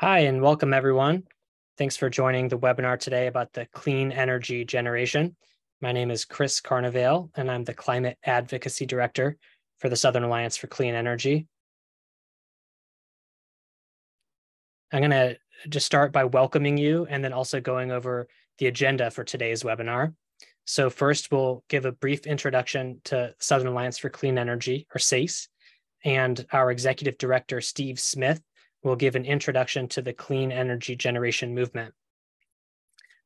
Hi, and welcome everyone. Thanks for joining the webinar today about the clean energy generation. My name is Chris Carnevale, and I'm the Climate Advocacy Director for the Southern Alliance for Clean Energy. I'm going to just start by welcoming you and then also going over the agenda for today's webinar. So first, we'll give a brief introduction to Southern Alliance for Clean Energy, or SACE, and our Executive Director, Steve Smith, will give an introduction to the clean energy generation movement.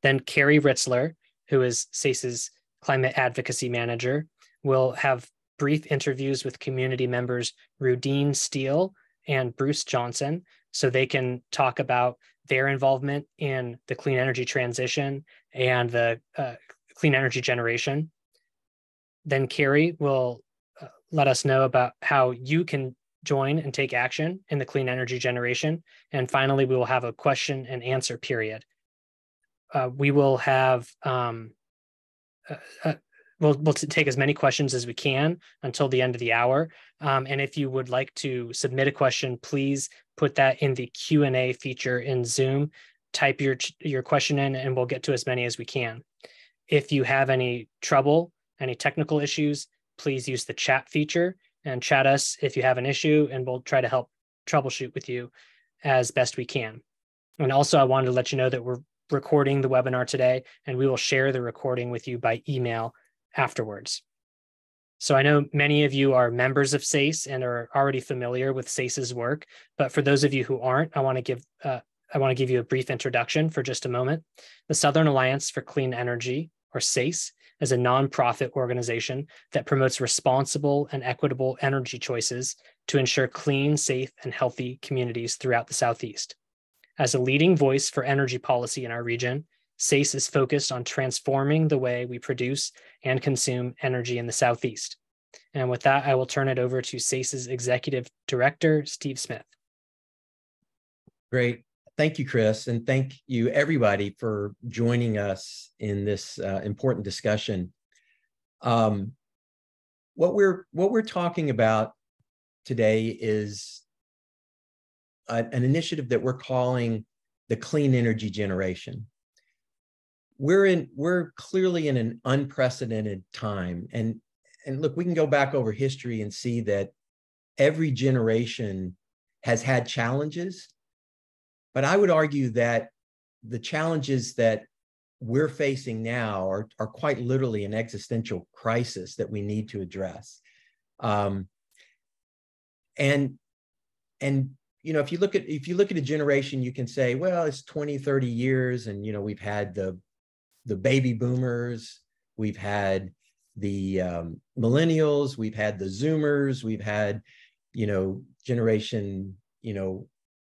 Then Cary Ritzler, who is SACE's Climate Advocacy Manager, will have brief interviews with community members Rudine Steele and Bruce Johnson, so they can talk about their involvement in the clean energy transition and the clean energy generation. Then Cary will let us know about how you can join and take action in the clean energy generation. And finally, we will have a question and answer period. We will have, we'll take as many questions as we can until the end of the hour. And if you would like to submit a question, please put that in the Q&A feature in Zoom. Type your question in and we'll get to as many as we can. If you have any trouble, any technical issues, please use the chat feature and chat us if you have an issue, and we'll try to help troubleshoot with you as best we can. And also, I wanted to let you know that we're recording the webinar today, and we will share the recording with you by email afterwards. So I know many of you are members of SACE and are already familiar with SACE's work, but for those of you who aren't, I want to give you a brief introduction for just a moment. The Southern Alliance for Clean Energy, or SACE, is a nonprofit organization that promotes responsible and equitable energy choices to ensure clean, safe, and healthy communities throughout the Southeast. As a leading voice for energy policy in our region, SACE is focused on transforming the way we produce and consume energy in the Southeast. And with that, I will turn it over to SACE's Executive Director, Steve Smith. Great. Thank you, Chris, and thank you, everybody, for joining us in this important discussion. What we're talking about today is an initiative that we're calling the clean energy generation. We're clearly in an unprecedented time, and look, we can go back over history and see that every generation has had challenges. But I would argue that the challenges that we're facing now are quite literally an existential crisis that we need to address. And you know, if you look at a generation, you can say, well, it's 20, 30 years, and you know, we've had the baby boomers, we've had the millennials, we've had the Zoomers, we've had, you know, generation, you know,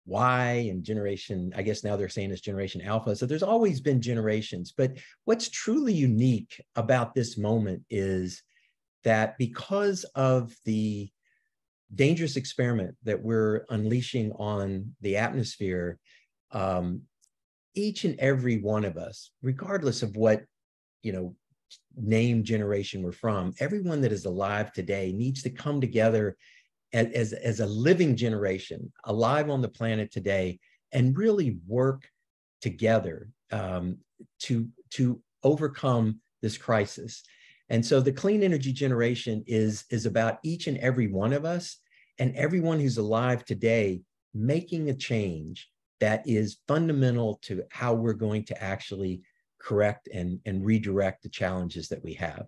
Y and generation, I guess now they're saying it's generation Alpha. So there's always been generations. But what's truly unique about this moment is that because of the dangerous experiment that we're unleashing on the atmosphere, each and every one of us, regardless of what, you know, name generation we're from, everyone that is alive today needs to come together as a living generation alive on the planet today and really work together to overcome this crisis. And so the clean energy generation is about each and every one of us and everyone who's alive today making a change that is fundamental to how we're going to actually correct and redirect the challenges that we have.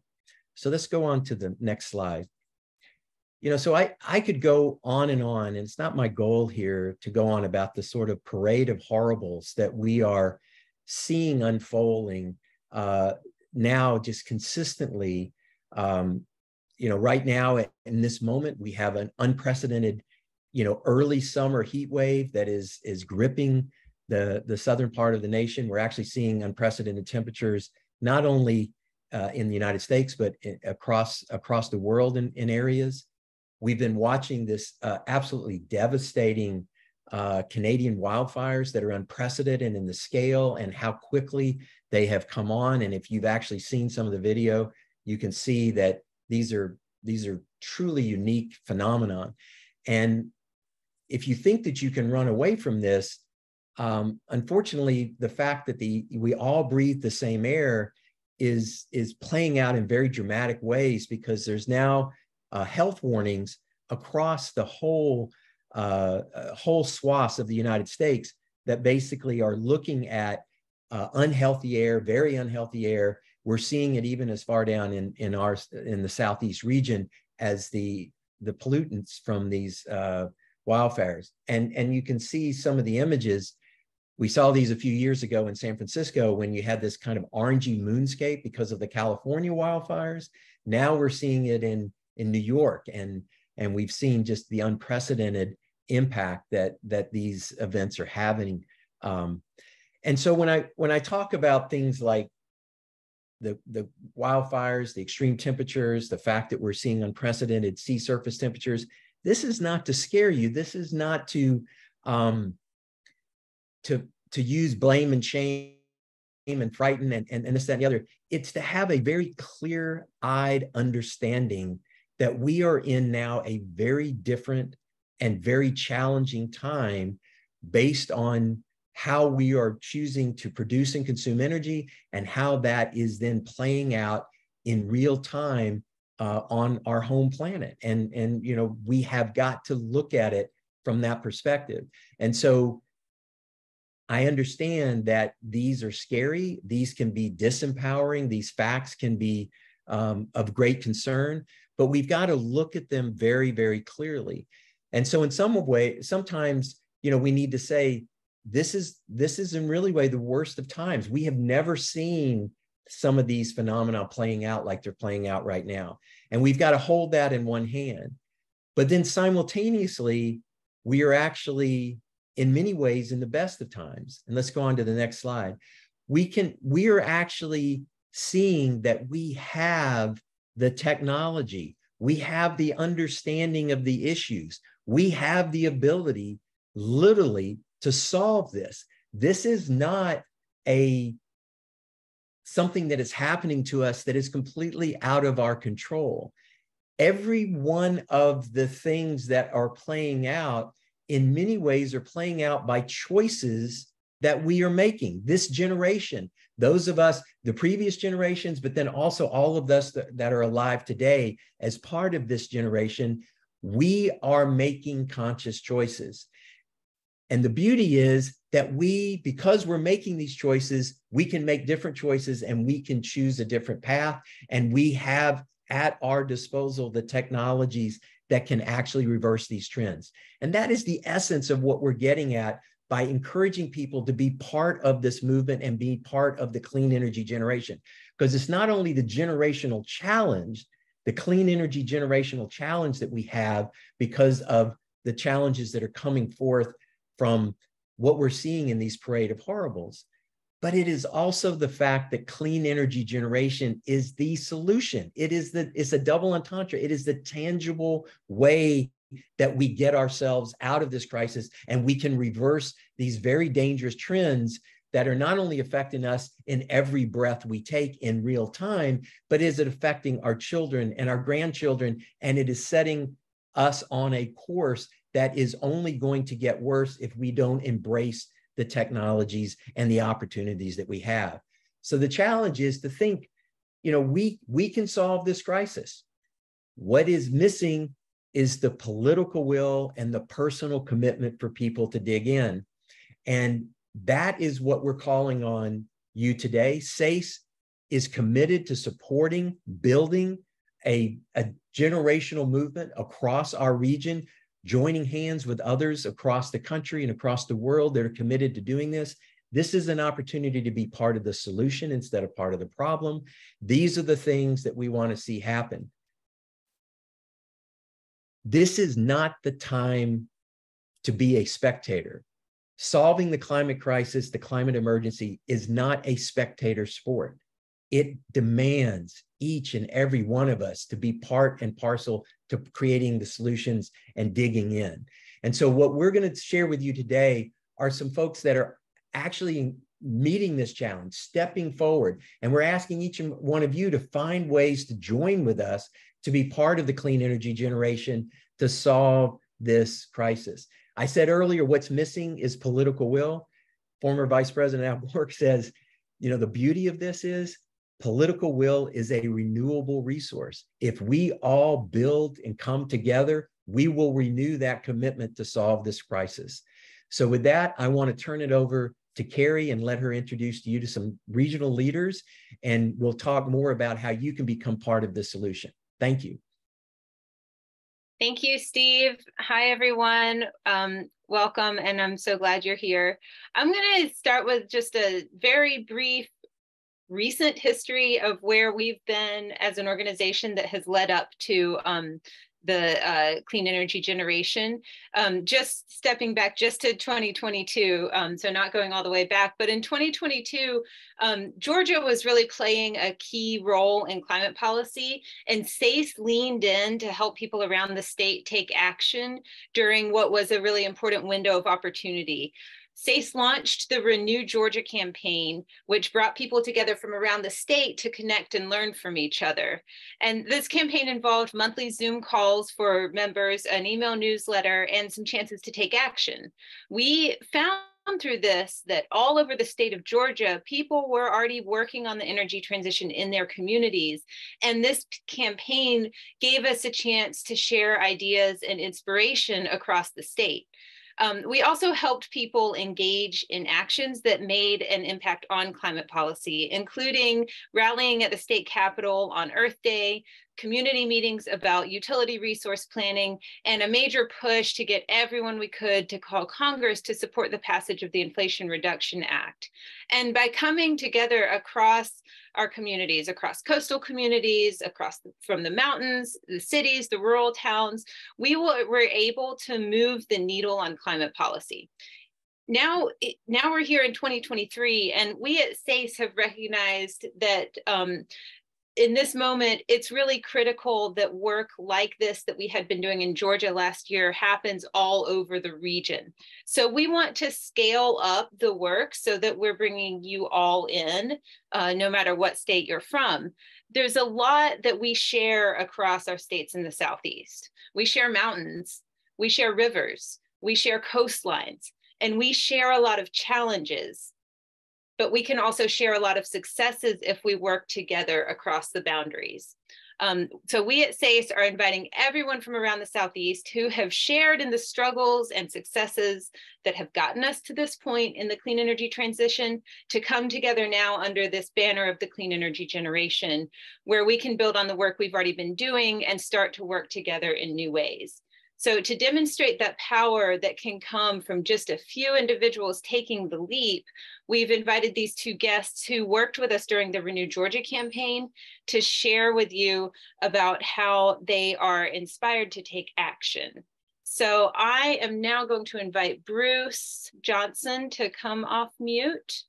So let's go on to the next slide. You know, so I could go on, and it's not my goal here to go on about the sort of parade of horribles that we are seeing unfolding now just consistently. You know, right now in this moment, we have an unprecedented, you know, early summer heat wave that is gripping the southern part of the nation. We're actually seeing unprecedented temperatures, not only in the United States, but across the world in areas. We've been watching this absolutely devastating Canadian wildfires that are unprecedented in the scale and how quickly they have come on. And if you've actually seen some of the video, you can see that these are truly unique phenomenon. And if you think that you can run away from this, unfortunately, the fact that we all breathe the same air is playing out in very dramatic ways, because there's now health warnings across the whole swaths of the United States that basically are looking at unhealthy air, very unhealthy air. We're seeing it even as far down in the Southeast region as the pollutants from these wildfires. And you can see some of the images. We saw these a few years ago in San Francisco when you had this kind of orangey moonscape because of the California wildfires. Now we're seeing it in New York, and we've seen just the unprecedented impact that these events are having. And so when I talk about things like the wildfires, the extreme temperatures, the fact that we're seeing unprecedented sea surface temperatures, this is not to scare you. This is not to use blame and shame and frighten and this, that, and the other. It's to have a very clear-eyed understanding that we are in now a very different and very challenging time based on how we are choosing to produce and consume energy, and how that is then playing out in real time on our home planet. And you know, we have got to look at it from that perspective. And so I understand that these are scary, these can be disempowering, these facts can be of great concern, but we've got to look at them very, very clearly. And so in some way, sometimes, you know, we need to say, this is in really way the worst of times. We have never seen some of these phenomena playing out like they're playing out right now. And we've got to hold that in one hand. But then simultaneously, we are actually, in many ways, in the best of times. And let's go on to the next slide. We are actually seeing that we have the technology, we have the understanding of the issues, we have the ability, literally, to solve this. This is not something that is happening to us that is completely out of our control. Every one of the things that are playing out in many ways are playing out by choices that we are making. This generation, those of us, the previous generations, but then also all of us that are alive today as part of this generation, we are making conscious choices. And the beauty is that because we're making these choices, we can make different choices and we can choose a different path. And we have at our disposal the technologies that can actually reverse these trends. And that is the essence of what we're getting at by encouraging people to be part of this movement and be part of the clean energy generation. Because it's not only the generational challenge, the clean energy generational challenge that we have because of the challenges that are coming forth from what we're seeing in these parade of horribles, but it is also the fact that clean energy generation is the solution. It's a double entendre. It is the tangible way that we get ourselves out of this crisis, and we can reverse these very dangerous trends that are not only affecting us in every breath we take in real time, but is it affecting our children and our grandchildren, and it is setting us on a course that is only going to get worse if we don't embrace the technologies and the opportunities that we have. So the challenge is to think, you know, we can solve this crisis. What is missing is the political will and the personal commitment for people to dig in. And that is what we're calling on you today. SACE is committed to supporting, building a generational movement across our region, joining hands with others across the country and across the world that are committed to doing this. This is an opportunity to be part of the solution instead of part of the problem. These are the things that we want to see happen. This is not the time to be a spectator. Solving the climate crisis, the climate emergency, is not a spectator sport. It demands each and every one of us to be part and parcel to creating the solutions and digging in. And so what we're going to share with you today are some folks that are actually meeting this challenge, stepping forward. And we're asking each one of you to find ways to join with us to be part of the clean energy generation to solve this crisis. I said earlier, what's missing is political will. former Vice President at work, says, you know, the beauty of this is political will is a renewable resource. If we all build and come together, we will renew that commitment to solve this crisis. So with that, I want to turn it over to Cary and let her introduce you to some regional leaders, and we'll talk more about how you can become part of the solution. Thank you. Thank you, Steve. Hi, everyone. Welcome, and I'm so glad you're here. I'm going to start with just a very brief recent history of where we've been as an organization that has led up to the clean energy generation. Just stepping back just to 2022, so not going all the way back, but in 2022, Georgia was really playing a key role in climate policy, and SACE leaned in to help people around the state take action during what was a really important window of opportunity. SACE launched the Renew Georgia campaign, which brought people together from around the state to connect and learn from each other. And this campaign involved monthly Zoom calls for members, an email newsletter, and some chances to take action. We found through this that all over the state of Georgia, people were already working on the energy transition in their communities. And this campaign gave us a chance to share ideas and inspiration across the state. We also helped people engage in actions that made an impact on climate policy, including rallying at the state capitol on Earth Day, community meetings about utility resource planning, and a major push to get everyone we could to call Congress to support the passage of the Inflation Reduction Act. And by coming together across our communities, across coastal communities, from the mountains, the cities, the rural towns, were able to move the needle on climate policy. Now we're here in 2023, and we at SACE have recognized that in this moment, it's really critical that work like this that we had been doing in Georgia last year happens all over the region. So we want to scale up the work so that we're bringing you all in, no matter what state you're from. There's a lot that we share across our states in the Southeast. We share mountains, we share rivers, we share coastlines, and we share a lot of challenges. But we can also share a lot of successes if we work together across the boundaries. So we at SACE are inviting everyone from around the Southeast who have shared in the struggles and successes that have gotten us to this point in the clean energy transition to come together now under this banner of the clean energy generation, where we can build on the work we've already been doing and start to work together in new ways. So to demonstrate that power that can come from just a few individuals taking the leap, we've invited these two guests who worked with us during the Renew Georgia campaign to share with you about how they are inspired to take action. So I am now going to invite Bruce Johnson to come off mute.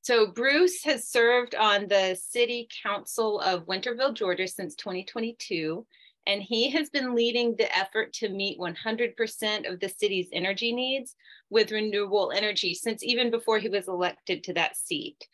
So Bruce has served on the City Council of Winterville, Georgia since 2022, and he has been leading the effort to meet 100% of the city's energy needs with renewable energy since even before he was elected to that seat.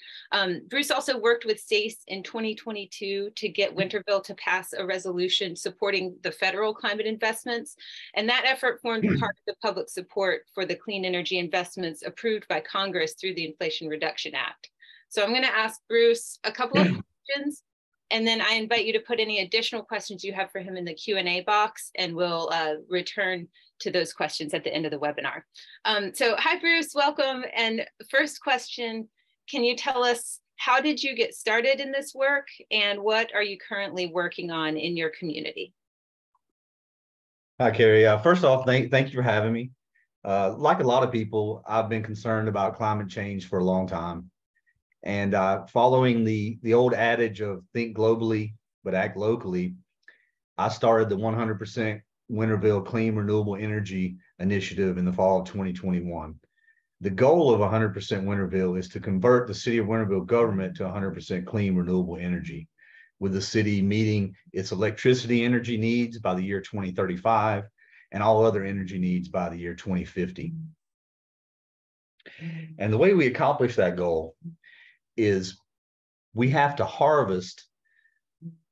Bruce also worked with SACE in 2022 to get Winterville to pass a resolution supporting the federal climate investments, and that effort formed part of the public support for the clean energy investments approved by Congress through the Inflation Reduction Act. So I'm going to ask Bruce a couple of questions, and then I invite you to put any additional questions you have for him in the Q&A box, and we'll return to those questions at the end of the webinar. So hi, Bruce, welcome. And first question, can you tell us, how did you get started in this work, and what are you currently working on in your community? Hi, Cary. First off, thank you for having me. Like a lot of people, I've been concerned about climate change for a long time. And following the old adage of think globally, but act locally, I started the 100% Winterville Clean Renewable Energy Initiative in the fall of 2021. The goal of 100% Winterville is to convert the city of Winterville government to 100% clean renewable energy, with the city meeting its electricity energy needs by the year 2035 and all other energy needs by the year 2050. And the way we accomplish that goal is we have to harvest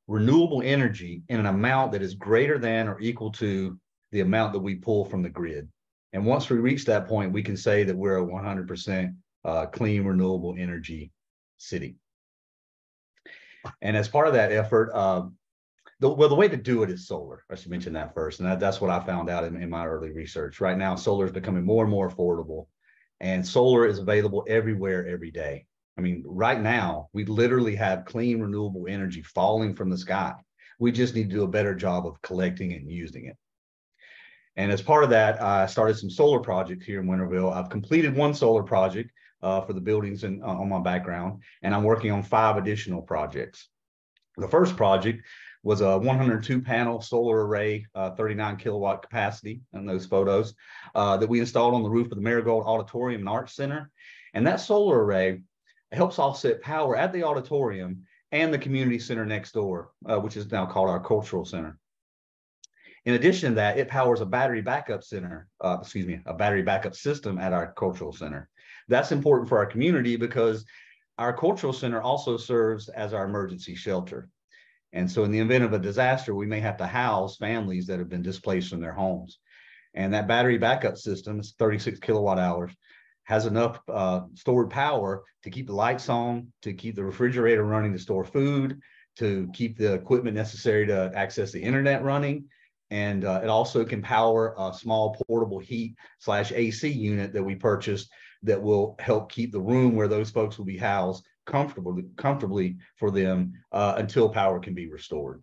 renewable energy in an amount that is greater than or equal to the amount that we pull from the grid. And once we reach that point, we can say that we're a 100% clean, renewable energy city. And as part of that effort, the way to do it is solar. I should mention that first. And that's what I found out in my early research. Right now, solar is becoming more and more affordable, and solar is available everywhere, every day. I mean, right now, we literally have clean, renewable energy falling from the sky. We just need to do a better job of collecting and using it. And as part of that, I started some solar projects here in Winterville. I've completed one solar project for the buildings on my background, and I'm working on 5 additional projects. The first project was a 102 panel solar array, 39 kilowatt capacity in those photos that we installed on the roof of the Marigold Auditorium and Arts Center. And that solar array helps offset power at the auditorium and the community center next door, which is now called our cultural center. In addition to that, it powers a battery backup a battery backup system at our cultural center. That's important for our community because our cultural center also serves as our emergency shelter. And so in the event of a disaster, we may have to house families that have been displaced from their homes. And that battery backup system is 36 kilowatt hours, has enough stored power to keep the lights on, to keep the refrigerator running to store food, to keep the equipment necessary to access the internet running. And it also can power a small portable heat/AC unit that we purchased that will help keep the room where those folks will be housed comfortably for them until power can be restored.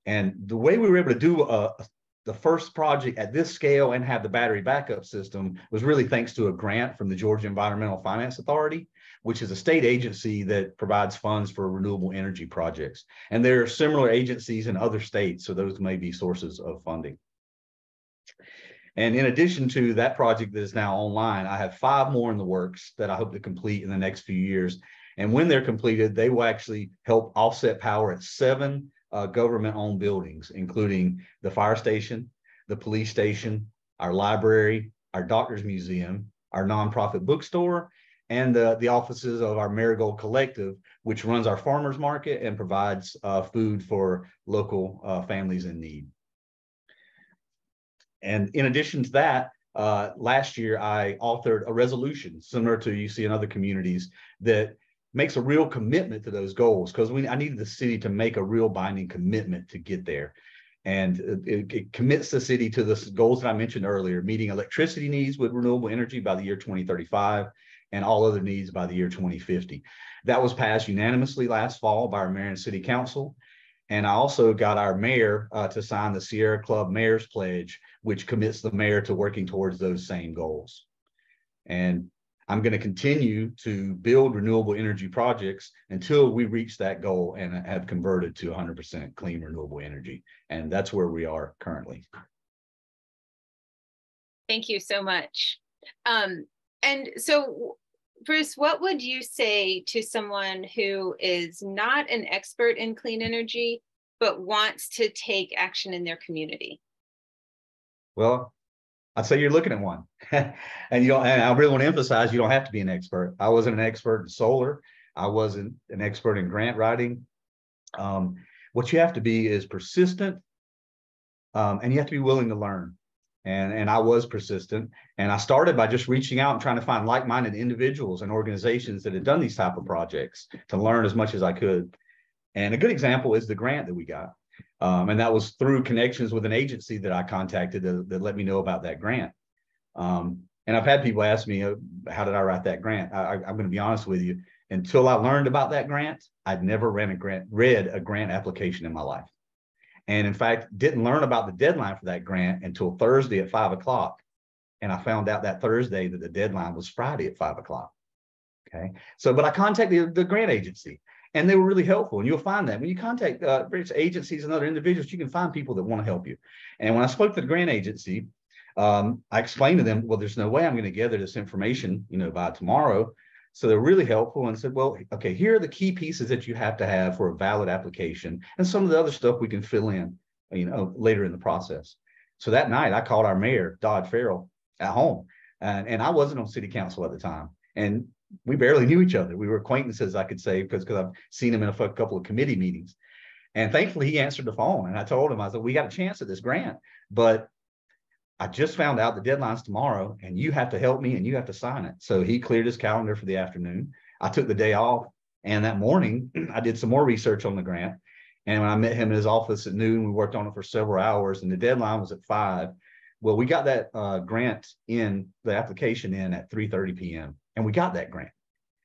And the way we were able to do the first project at this scale and have the battery backup system was really thanks to a grant from the Georgia Environmental Finance Authority, which is a state agency that provides funds for renewable energy projects. And there are similar agencies in other states, so those may be sources of funding. And in addition to that project that is now online, I have 5 more in the works that I hope to complete in the next few years. And when they're completed, they will actually help offset power at 7 government-owned buildings, including the fire station, the police station, our library, our doctor's museum, our nonprofit bookstore, and the offices of our Marigold Collective, which runs our farmers market and provides food for local families in need. And in addition to that, last year, I authored a resolution similar to you see in other communities that makes a real commitment to those goals, because I needed the city to make a real binding commitment to get there. And it commits the city to the goals that I mentioned earlier, meeting electricity needs with renewable energy by the year 2035 and all other needs by the year 2050. That was passed unanimously last fall by our mayor and city council. And I also got our mayor to sign the Sierra Club Mayor's Pledge, which commits the mayor to working towards those same goals. And I'm going to continue to build renewable energy projects until we reach that goal and have converted to 100% clean renewable energy. And that's where we are currently. Thank you so much. And so, Bruce, what would you say to someone who is not an expert in clean energy, but wants to take action in their community? Well, I'd say you're looking at one. And I really want to emphasize, you don't have to be an expert. I wasn't an expert in solar. I wasn't an expert in grant writing. What you have to be is persistent, and you have to be willing to learn. And I was persistent, and I started by just reaching out and trying to find like-minded individuals and organizations that had done these type of projects to learn as much as I could. And a good example is the grant that we got. And that was through connections with an agency that I contacted that let me know about that grant. And I've had people ask me, how did I write that grant? I'm going to be honest with you. Until I learned about that grant, I'd never read a grant application in my life. And in fact, didn't learn about the deadline for that grant until Thursday at 5 o'clock. And I found out that Thursday that the deadline was Friday at 5 o'clock. Okay. So, but I contacted the grant agency, and they were really helpful. And you'll find that when you contact various agencies and other individuals, you can find people that want to help you. And when I spoke to the grant agency, I explained to them, well, there's no way I'm going to gather this information, by tomorrow. So they're really helpful and said, well, okay, here are the key pieces that you have to have for a valid application, and some of the other stuff we can fill in, later in the process. So that night I called our mayor, Dodd Farrell, at home. And I wasn't on city council at the time. And we barely knew each other. We were acquaintances, I could say, because I've seen him in a couple of committee meetings. And thankfully he answered the phone, and I told him, I said, we got a chance at this grant, but I just found out the deadline's tomorrow and you have to help me and you have to sign it. So he cleared his calendar for the afternoon. I took the day off. And that morning, I did some more research on the grant. And when I met him in his office at noon, we worked on it for several hours and the deadline was at 5. Well, we got that grant in, the application in at 3:30 p.m. And we got that grant.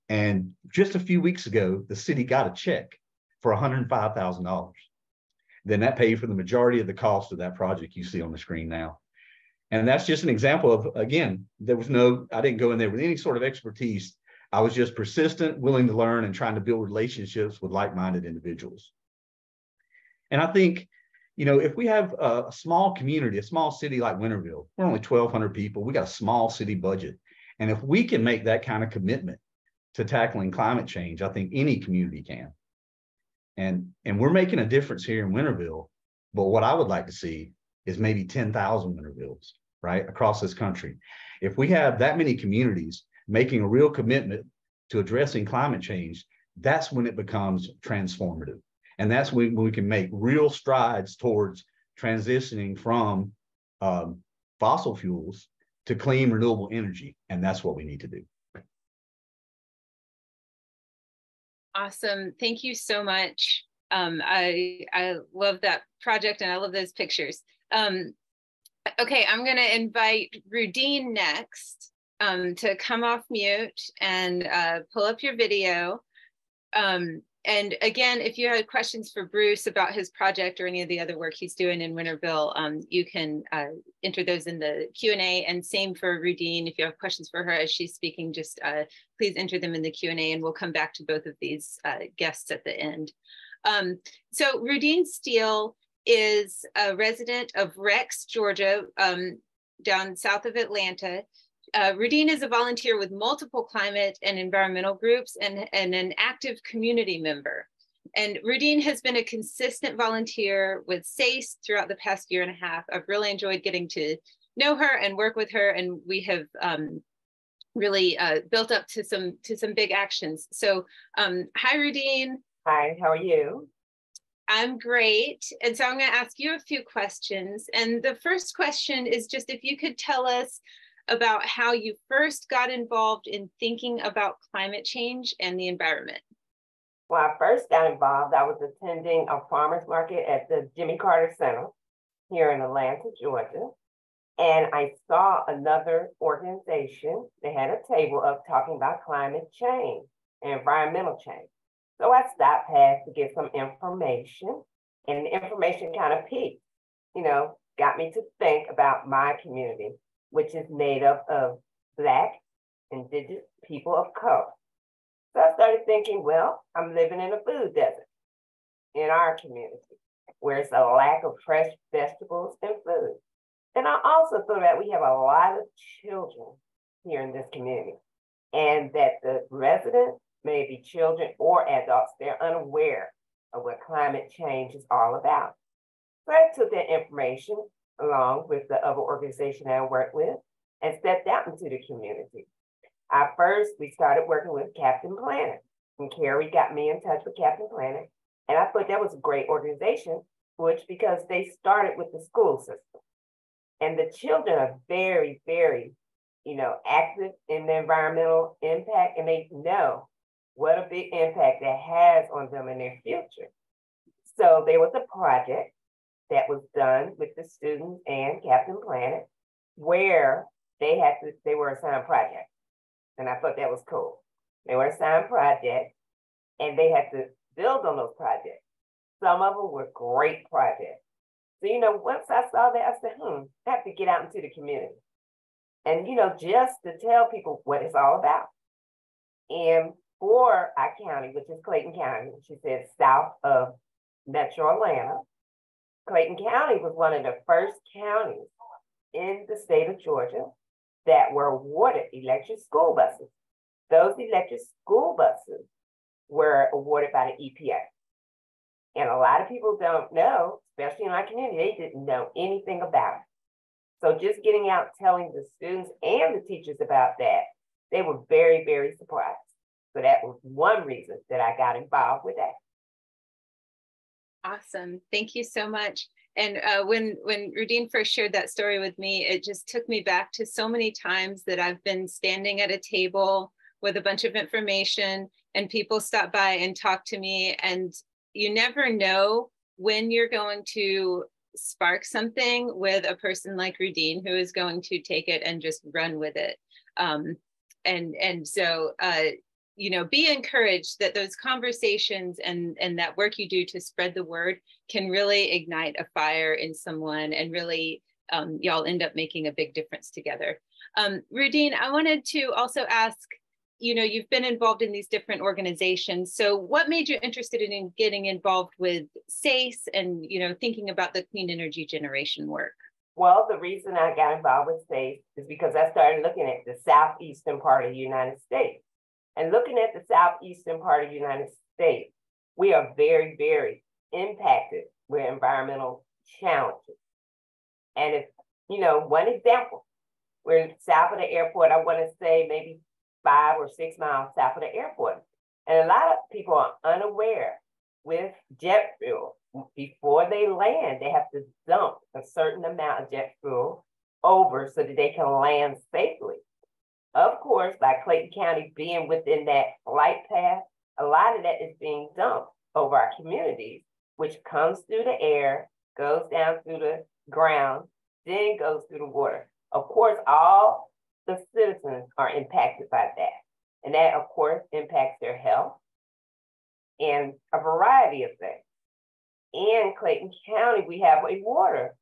And just a few weeks ago, the city got a check for $105,000. Then that paid for the majority of the cost of that project you see on the screen now. And that's just an example of, again, I didn't go in there with any sort of expertise. I was just persistent, willing to learn, and trying to build relationships with like-minded individuals. And I think, if we have a small community, a small city like Winterville, we're only 1,200 people. We got a small city budget. And if we can make that kind of commitment to tackling climate change, I think any community can. And we're making a difference here in Winterville. But what I would like to see is maybe 10,000 Wintervilles, right, across this country. If we have that many communities making a real commitment to addressing climate change, that's when it becomes transformative. And that's when we can make real strides towards transitioning from fossil fuels to clean, renewable energy. And that's what we need to do. Awesome. Thank you so much. I love that project and I love those pictures. Okay, I'm going to invite Rudine next to come off mute and pull up your video. And again, if you had questions for Bruce about his project or any of the other work he's doing in Winterville, you can enter those in the Q&A, and same for Rudine. If you have questions for her as she's speaking, just please enter them in the Q&A and we'll come back to both of these guests at the end. So Rudine Steele is a resident of Rex, Georgia, down south of Atlanta. Rudine is a volunteer with multiple climate and environmental groups and an active community member. And Rudine has been a consistent volunteer with SACE throughout the past year and a half. I've really enjoyed getting to know her and work with her, and we have really built up to some big actions. So hi, Rudine. Hi, how are you? I'm great. And so I'm going to ask you a few questions. And the first question is just if you could tell us about how you first got involved in thinking about climate change and the environment. When I first got involved, I was attending a farmer's market at the Jimmy Carter Center here in Atlanta, Georgia. And I saw another organization that had a table up talking about climate change and environmental change. So I stopped past to get some information, and the information kind of piqued, got me to think about my community, which is made up of Black, Indigenous people of color. So I started thinking, well, I'm living in a food desert in our community, where it's a lack of fresh vegetables and food. And I also thought that we have a lot of children here in this community, and that the residents, maybe children or adults, they're unaware of what climate change is all about. So I took that information along with the other organization I worked with and stepped out into the community. At first, we started working with Captain Planet, and Cary got me in touch with Captain Planet. And I thought that was a great organization, because they started with the school system. And the children are very, very, active in the environmental impact, and they know what a big impact that has on them in their future. So there was a project that was done with the students and Captain Planet, where they were assigned projects. And I thought that was cool. They were assigned projects and they had to build on those projects. Some of them were great projects. So, once I saw that, I said, I have to get out into the community. And, just to tell people what it's all about. And for our county, which is Clayton County, she said south of Metro Atlanta, Clayton County was one of the first counties in the state of Georgia that were awarded electric school buses. Those electric school buses were awarded by the EPA. And a lot of people don't know, especially in my community, they didn't know anything about it. So just getting out, telling the students and the teachers about that, they were very, very surprised. So that was one reason that I got involved with that. Awesome. Thank you so much. when Rudine first shared that story with me, it just took me back to so many times that I've been standing at a table with a bunch of information and people stop by and talk to me, and you never know when you're going to spark something with a person like Rudine, who is going to take it and just run with it. So be encouraged that those conversations and that work you do to spread the word can really ignite a fire in someone, and really y'all end up making a big difference together. Rudine, I wanted to also ask, you've been involved in these different organizations. So what made you interested in getting involved with SACE and, thinking about the clean energy generation work? Well, the reason I got involved with SACE is because I started looking at the southeastern part of the United States. And looking at the southeastern part of the United States, we are very, very impacted with environmental challenges. And if, one example, we're south of the airport, I want to say maybe 5 or 6 miles south of the airport. And a lot of people are unaware with jet fuel. Before they land, they have to dump a certain amount of jet fuel over so that they can land safely. Of course, by Clayton County being within that flight path, a lot of that is being dumped over our communities, which comes through the air, goes down through the ground, then goes through the water. Of course, all the citizens are impacted by that. And that, of course, impacts their health and a variety of things. In Clayton County, we have a water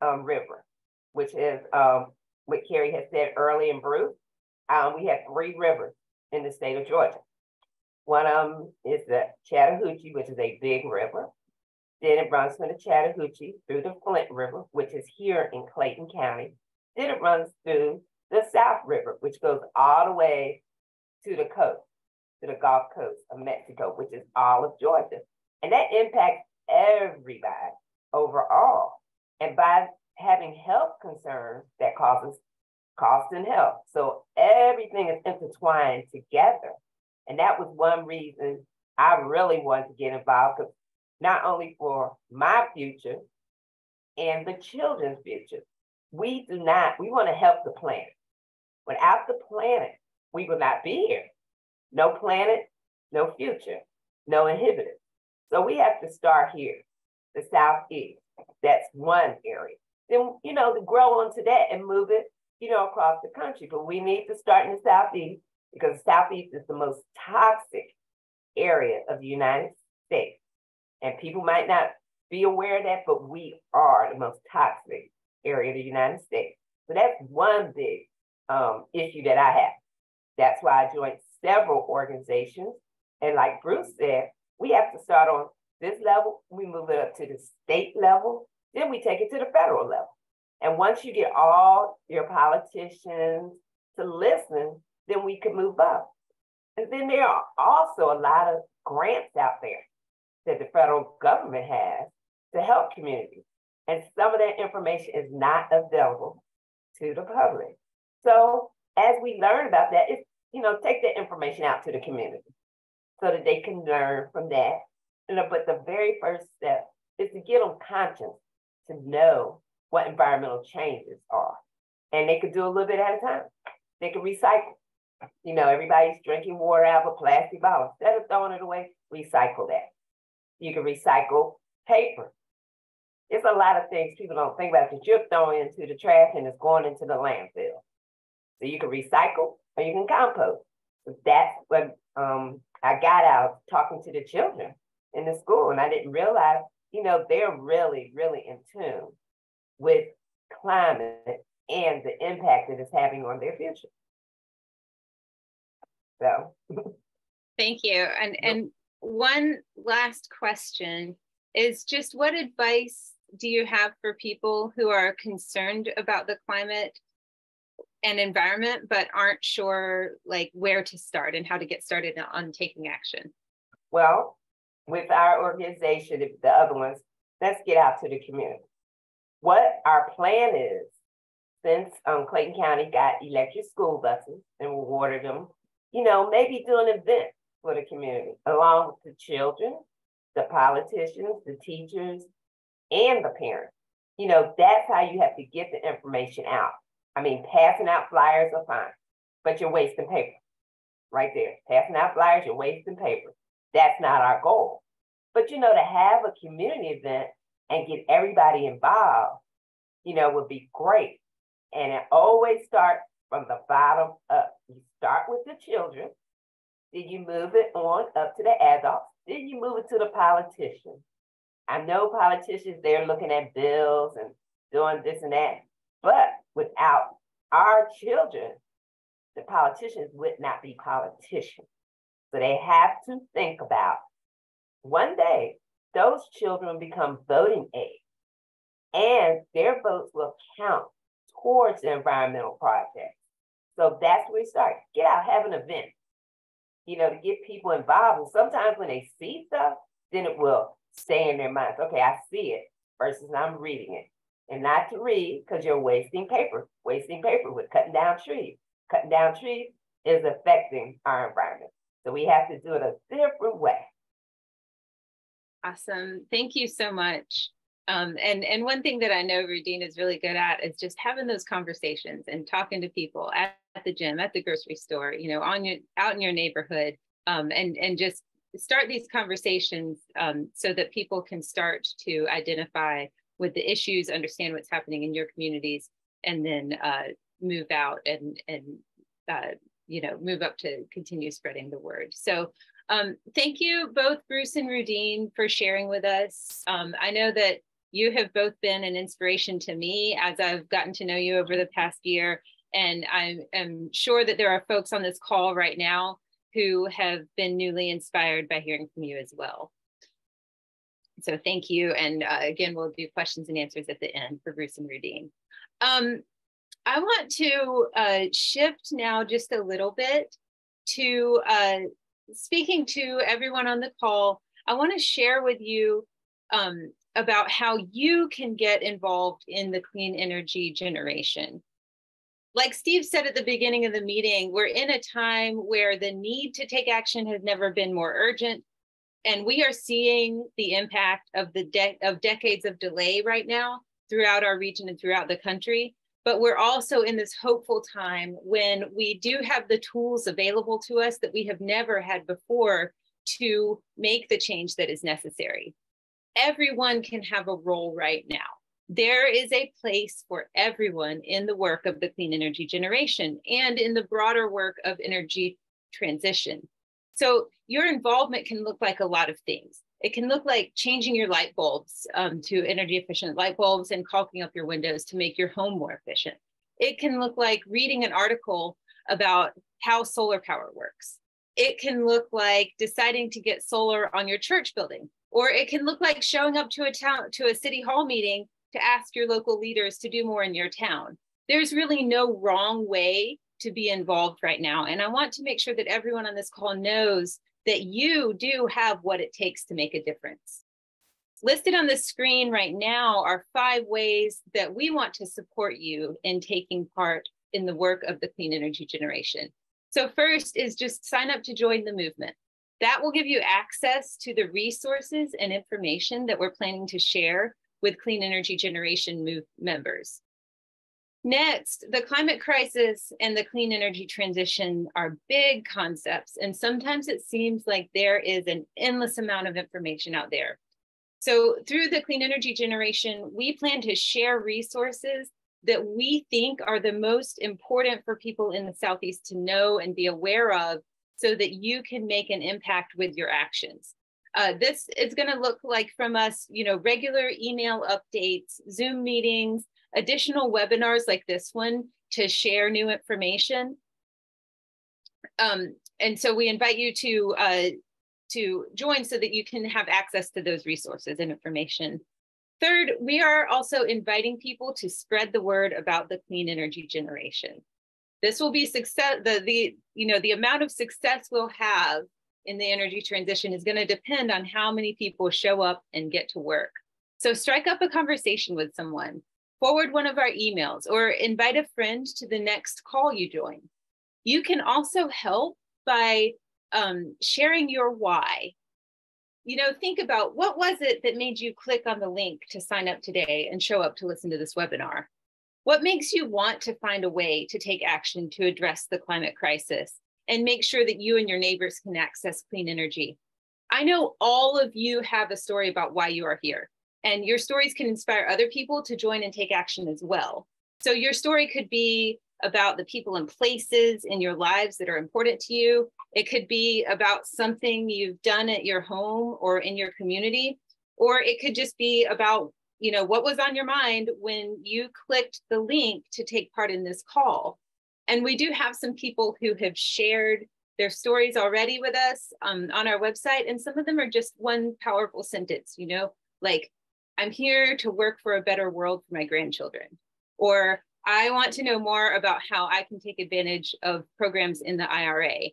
river, which is what Cary had said early in Bruce. We have 3 rivers in the state of Georgia. One of them is the Chattahoochee, which is a big river. Then it runs from the Chattahoochee through the Flint River, which is here in Clayton County. Then it runs through the South River, which goes all the way to the coast, to the Gulf Coast of Mexico, which is all of Georgia. And that impacts everybody overall. And by having health concerns, that causes cost and health. So everything is intertwined together. And that was one reason I really wanted to get involved, because not only for my future and the children's future, we want to help the planet. Without the planet, we will not be here. No planet, no future, no inhibitors. So we have to start here, the Southeast. That's one area. Then, to grow onto that and move it, across the country. But we need to start in the Southeast, because the Southeast is the most toxic area of the United States. And people might not be aware of that, but we are the most toxic area of the United States. So that's one big issue that I have. That's why I joined several organizations. And like Bruce said, we have to start on this level, we move it up to the state level, then we take it to the federal level. And once you get all your politicians to listen, then we can move up. And then there are also a lot of grants out there that the federal government has to help communities. And some of that information is not available to the public. So as we learn about that, it's, take that information out to the community so that they can learn from that. But the very first step is to get them conscious to know what environmental changes are. And they could do a little bit at a time. They can recycle. Everybody's drinking water out of a plastic bottle. Instead of throwing it away, recycle that. You can recycle paper. It's a lot of things people don't think about that you're throwing into the trash and it's going into the landfill. So you can recycle or you can compost. So that's what I got out talking to the children in the school. And I didn't realize, they're really, really in tune with climate and the impact that it's having on their future. So. Thank you. And one last question is just, what advice do you have for people who are concerned about the climate and environment, but aren't sure where to start and how to get started on taking action? Well, with our organization, the other ones, let's get out to the community. What our plan is, since Clayton County got electric school buses and awarded them, maybe do an event for the community, along with the children, the politicians, the teachers, and the parents. You know, that's how you have to get the information out. I mean, passing out flyers are fine, but you're wasting paper right there. Passing out flyers, you're wasting paper. That's not our goal. But, you know, to have a community event and get everybody involved, you know, would be great. And it always starts from the bottom up. You start with the children, then you move it on up to the adults, then you move it to the politicians. I know politicians, they're looking at bills and doing this and that, but without our children, the politicians would not be politicians. So they have to think about one day, those children become voting age, and their votes will count towards the environmental project. So that's where we start. Get out, have an event, you know, to get people involved. And sometimes when they see stuff, then it will stay in their minds. Okay, I see it versus I'm reading it. And not to read because you're wasting paper with cutting down trees. Cutting down trees is affecting our environment. So we have to do it a different way. Awesome. Thank you so much. And one thing that I know Rudine is really good at is just having those conversations and talking to people at the gym, at the grocery store, you know, out in your neighborhood, and just start these conversations so that people can start to identify with the issues, understand what's happening in your communities, and then move out and you know, move up to continue spreading the word. So thank you both, Bruce and Rudine, for sharing with us. I know that you have both been an inspiration to me as I've gotten to know you over the past year. And I'm sure that there are folks on this call right now who have been newly inspired by hearing from you as well. So thank you. And again, we'll do questions and answers at the end for Bruce and Rudine. I want to shift now just a little bit to speaking to everyone on the call. I want to share with you about how you can get involved in the clean energy generation. Like Steve said at the beginning of the meeting, we're in a time where the need to take action has never been more urgent. And we are seeing the impact of decades of delay right now throughout our region and throughout the country. But we're also in this hopeful time when we do have the tools available to us that we have never had before to make the change that is necessary. Everyone can have a role right now. There is a place for everyone in the work of the clean energy generation and in the broader work of energy transition. So your involvement can look like a lot of things. It can look like changing your light bulbs to energy efficient light bulbs and caulking up your windows to make your home more efficient. It can look like reading an article about how solar power works. It can look like deciding to get solar on your church building, or it can look like showing up to a city hall meeting to ask your local leaders to do more in your town. There's really no wrong way to be involved right now. And I want to make sure that everyone on this call knows that you do have what it takes to make a difference. Listed on the screen right now are 5 ways that we want to support you in taking part in the work of the clean energy generation. So first is just sign up to join the movement. That will give you access to the resources and information that we're planning to share with clean energy generation members. Next, the climate crisis and the clean energy transition are big concepts, and sometimes it seems like there is an endless amount of information out there. So through the clean energy generation, we plan to share resources that we think are the most important for people in the Southeast to know and be aware of so that you can make an impact with your actions. This is going to look like from us, you know, regular email updates, Zoom meetings, additional webinars like this one to share new information. And so we invite you to join so that you can have access to those resources and information. Third, we are also inviting people to spread the word about the clean energy generation. This will be success. The amount of success we'll have in the energy transition is going to depend on how many people show up and get to work. So strike up a conversation with someone, forward one of our emails, or invite a friend to the next call you join. You can also help by sharing your why. think about what was it that made you click on the link to sign up today and show up to listen to this webinar? What makes you want to find a way to take action to address the climate crisis and make sure that you and your neighbors can access clean energy? I know all of you have a story about why you are here, and your stories can inspire other people to join and take action as well. So your story could be about the people and places in your lives that are important to you. It could be about something you've done at your home or in your community, or it could just be about, what was on your mind when you clicked the link to take part in this call. And we do have some people who have shared their stories already with us on our website, and some of them are just one powerful sentence, like, I'm here to work for a better world for my grandchildren, or I want to know more about how I can take advantage of programs in the IRA,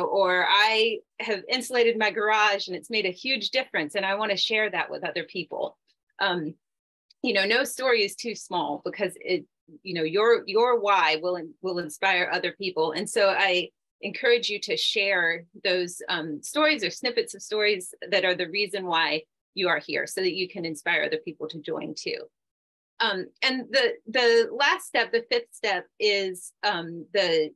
or I have insulated my garage and it's made a huge difference and I want to share that with other people. No story is too small, because your why will inspire other people. And so I encourage you to share those stories or snippets of stories that are the reason why you are here, so that you can inspire other people to join too. And the last step, the fifth step, is the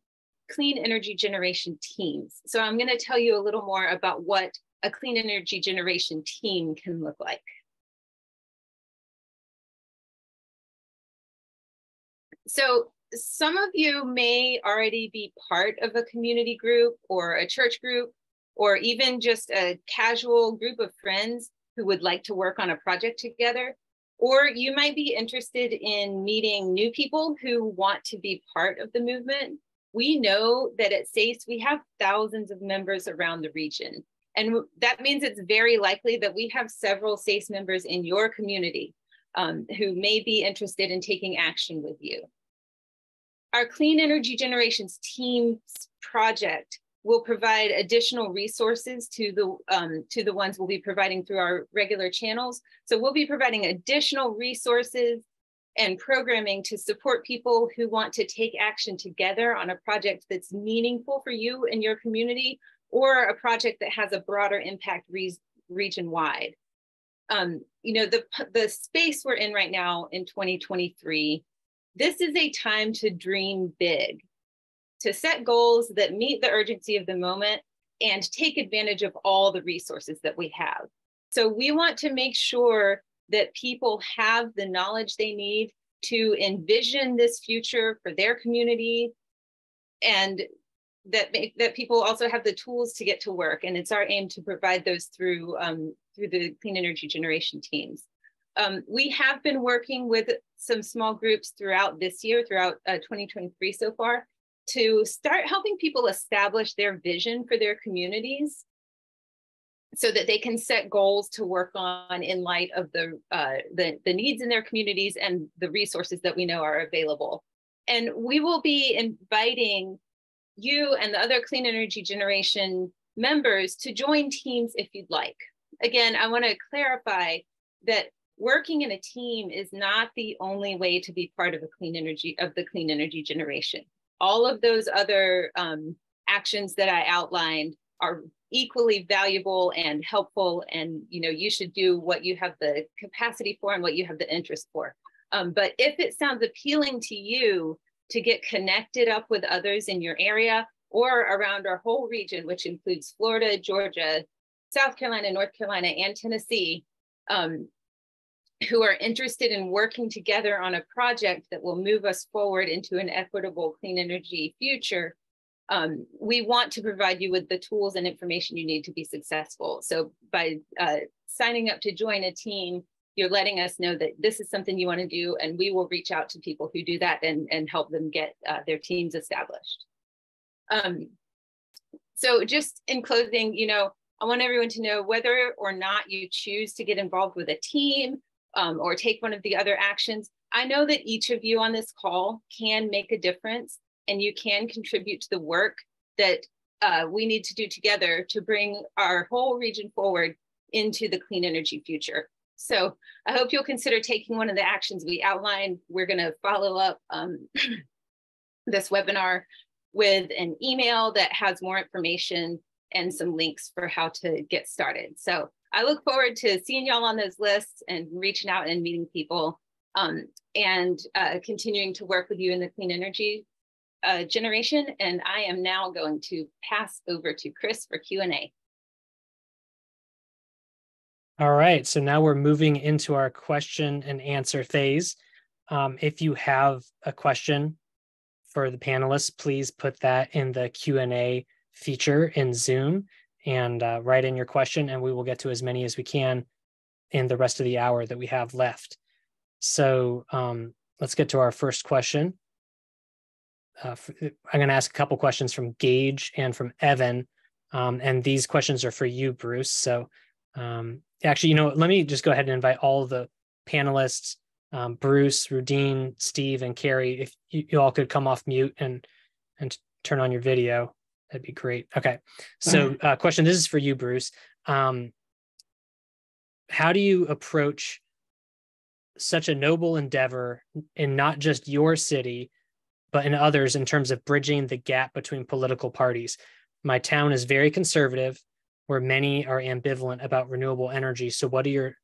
clean energy generation teams. So I'm going to tell you a little more about what a clean energy generation team can look like. So some of you may already be part of a community group or a church group, or even just a casual group of friends who would like to work on a project together. Or you might be interested in meeting new people who want to be part of the movement. We know that at SACE, we have thousands of members around the region. And that means it's very likely that we have several SACE members in your community who may be interested in taking action with you. Our Clean Energy Generations Teams project will provide additional resources to the ones we'll be providing through our regular channels. So we'll be providing additional resources and programming to support people who want to take action together on a project that's meaningful for you and your community, or a project that has a broader impact region-wide. The space we're in right now in 2023, this is a time to dream big, to set goals that meet the urgency of the moment and take advantage of all the resources that we have. So we want to make sure that people have the knowledge they need to envision this future for their community, and that people also have the tools to get to work. And it's our aim to provide those through the clean energy generation teams. We have been working with some small groups throughout this year, throughout 2023 so far, to start helping people establish their vision for their communities, so that they can set goals to work on in light of the needs in their communities and the resources that we know are available. And we will be inviting you and the other clean energy generation members to join teams if you'd like. Again, I want to clarify that working in a team is not the only way to be part of the clean energy generation. All of those other actions that I outlined are equally valuable and helpful, and you should do what you have the capacity for and what you have the interest for. But if it sounds appealing to you to get connected up with others in your area or around our whole region, which includes Florida, Georgia, South Carolina, North Carolina, and Tennessee, who are interested in working together on a project that will move us forward into an equitable clean energy future, we want to provide you with the tools and information you need to be successful. So by signing up to join a team, you're letting us know that this is something you want to do, and we will reach out to people who do that and help them get their teams established. So just in closing, I want everyone to know, whether or not you choose to get involved with a team or take one of the other actions, I know that each of you on this call can make a difference, and you can contribute to the work that we need to do together to bring our whole region forward into the clean energy future. So I hope you'll consider taking one of the actions we outlined. We're going to follow up this webinar with an email that has more information and some links for how to get started. So I look forward to seeing y'all on those lists and reaching out and meeting people, and continuing to work with you in the clean energy generation. And I am now going to pass over to Chris for Q&A. All right, so now we're moving into our question and answer phase. If you have a question for the panelists, please put that in the Q&A feature in Zoom and write in your question, and we will get to as many as we can in the rest of the hour that we have left. So let's get to our first question. I'm going to ask a couple questions from Gage and from Evan, and these questions are for you, Bruce. So actually, let me just go ahead and invite all the panelists, Bruce, Rudine, Steve, and Cary. If you all could come off mute and turn on your video, that'd be great. Okay, so question, this is for you, Bruce. How do you approach such a noble endeavor in not just your city, but in others, in terms of bridging the gap between political parties? My town is very conservative, where many are ambivalent about renewable energy. So what are your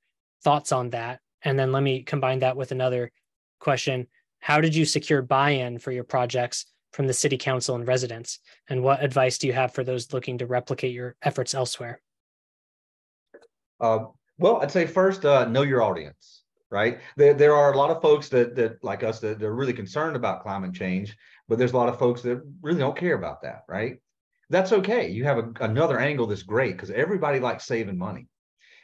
thoughts on that? And then let me combine that with another question. How did you secure buy-in for your projects from the city council and residents? And what advice do you have for those looking to replicate your efforts elsewhere? Well, I'd say first, know your audience, right? There are a lot of folks that like us, that they're really concerned about climate change, but there's a lot of folks that really don't care about that, right? That's okay. You have another angle that's great, because everybody likes saving money.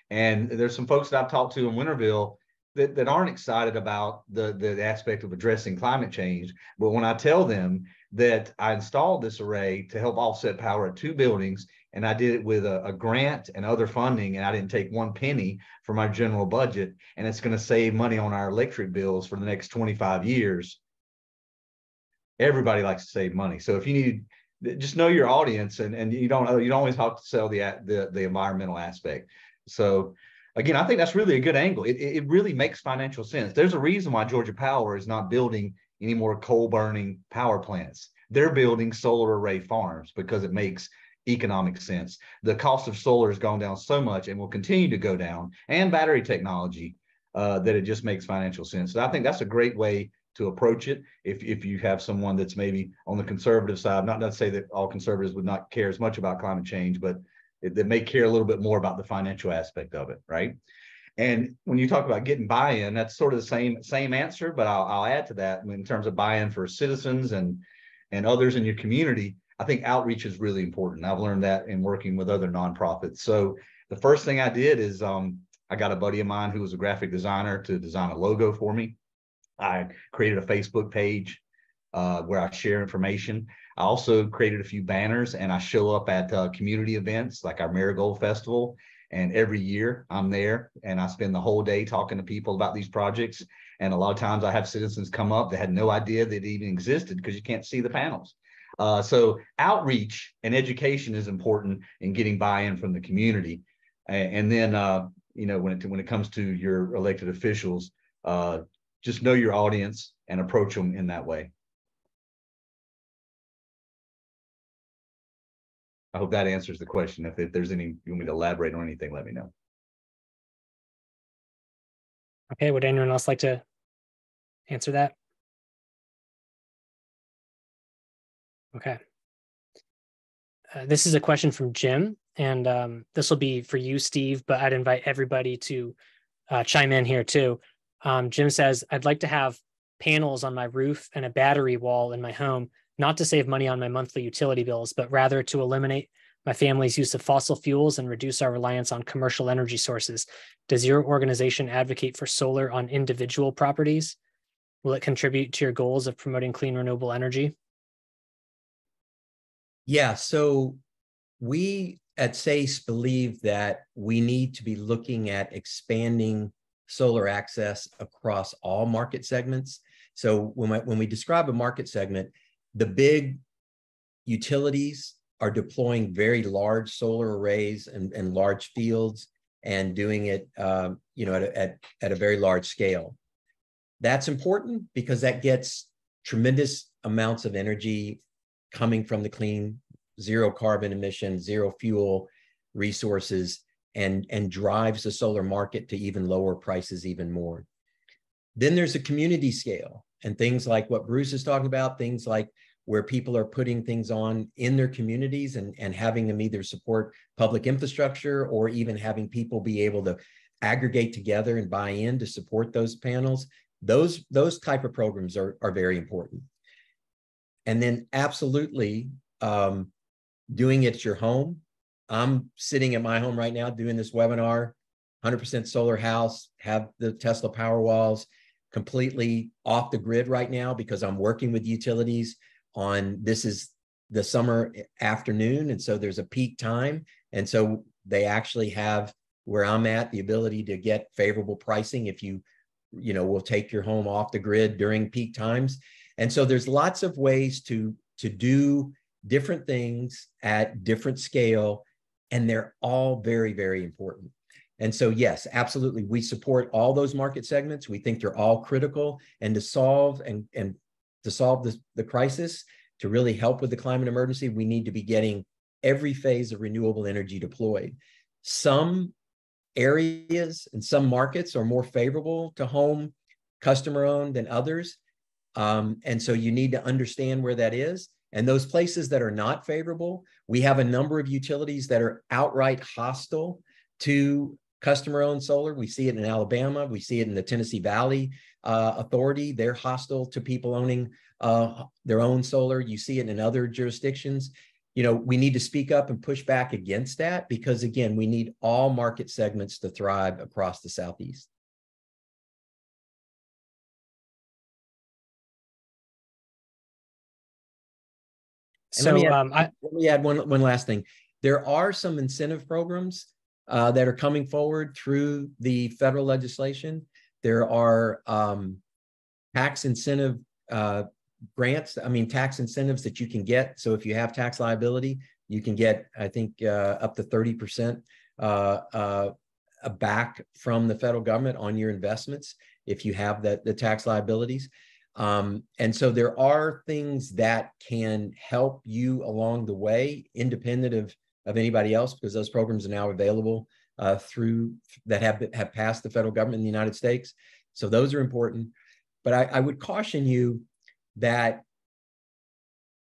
And there's some folks that I've talked to in Winterville that aren't excited about the aspect of addressing climate change. But when I tell them that I installed this array to help offset power at 2 buildings, and I did it with a grant and other funding, and I didn't take 1 penny from our general budget, and it's going to save money on our electric bills for the next 25 years, everybody likes to save money. So if you need, just know your audience, and you don't always have to sell the environmental aspect. So again, I think that's really a good angle. It really makes financial sense. There's a reason why Georgia Power is not building any more coal burning power plants. They're building solar array farms because it makes economic sense. The cost of solar has gone down so much and will continue to go down, and battery technology, that it just makes financial sense. So I think that's a great way to approach it. If you have someone that's maybe on the conservative side, not to say that all conservatives would not care as much about climate change, but they may care a little bit more about the financial aspect of it, right? And when you talk about getting buy-in, that's sort of the same answer, but I'll add to that in terms of buy-in for citizens and others in your community. I think outreach is really important. I've learned that in working with other nonprofits. So the first thing I did is I got a buddy of mine who was a graphic designer to design a logo for me. I created a Facebook page where I share information. I also created a few banners, and I show up at community events like our Marigold Festival. And every year I'm there, and I spend the whole day talking to people about these projects. And a lot of times I have citizens come up that had no idea that it even existed, because you can't see the panels. So outreach and education is important in getting buy-in from the community. And then, when it comes to your elected officials, just know your audience and approach them in that way. I hope that answers the question. If there's any, you want me to elaborate on anything, let me know. Okay, would anyone else like to answer that? Okay. This is a question from Jim, and this will be for you, Steve, but I'd invite everybody to chime in here too. Jim says, I'd like to have panels on my roof and a battery wall in my home, not to save money on my monthly utility bills, but rather to eliminate my family's use of fossil fuels and reduce our reliance on commercial energy sources. Does your organization advocate for solar on individual properties? Will it contribute to your goals of promoting clean, renewable energy? Yeah, so we at SACE believe that we need to be looking at expanding solar access across all market segments. So when we describe a market segment, the big utilities are deploying very large solar arrays and large fields and doing it at a very large scale. That's important because that gets tremendous amounts of energy coming from the clean zero carbon emissions, zero fuel resources, and drives the solar market to even lower prices even more. Then there's a community scale and things like what Bruce is talking about, things like where people are putting things on in their communities and having them either support public infrastructure or even having people be able to aggregate together and buy in to support those panels. Those type of programs are very important. And then absolutely doing it at your home. I'm sitting at my home right now doing this webinar, 100% solar house, have the Tesla Powerwalls, completely off the grid right now because I'm working with utilities on, this is the summer afternoon. And so there's a peak time. And so they actually have, where I'm at, the ability to get favorable pricing if you will take your home off the grid during peak times. And so there's lots of ways to do different things at different scale, and they're all very, very important. And so, yes, absolutely, we support all those market segments. We think they're all critical, and to solve the crisis, to really help with the climate emergency, we need to be getting every phase of renewable energy deployed. Some areas and some markets are more favorable to home customer owned than others. And so you need to understand where that is. And those places that are not favorable, we have a number of utilities that are outright hostile to customer-owned solar. We see it in Alabama. We see it in the Tennessee Valley Authority. They're hostile to people owning their own solar. You see it in other jurisdictions. We need to speak up and push back against that because, again, we need all market segments to thrive across the Southeast. So let me add one last thing. There are some incentive programs that are coming forward through the federal legislation. There are tax incentive grants, tax incentives that you can get. So if you have tax liability, you can get, I think, up to 30% back from the federal government on your investments if you have the tax liabilities. And so there are things that can help you along the way, independent of anybody else, because those programs are now available through that have passed the federal government in the United States. So those are important. But I would caution you that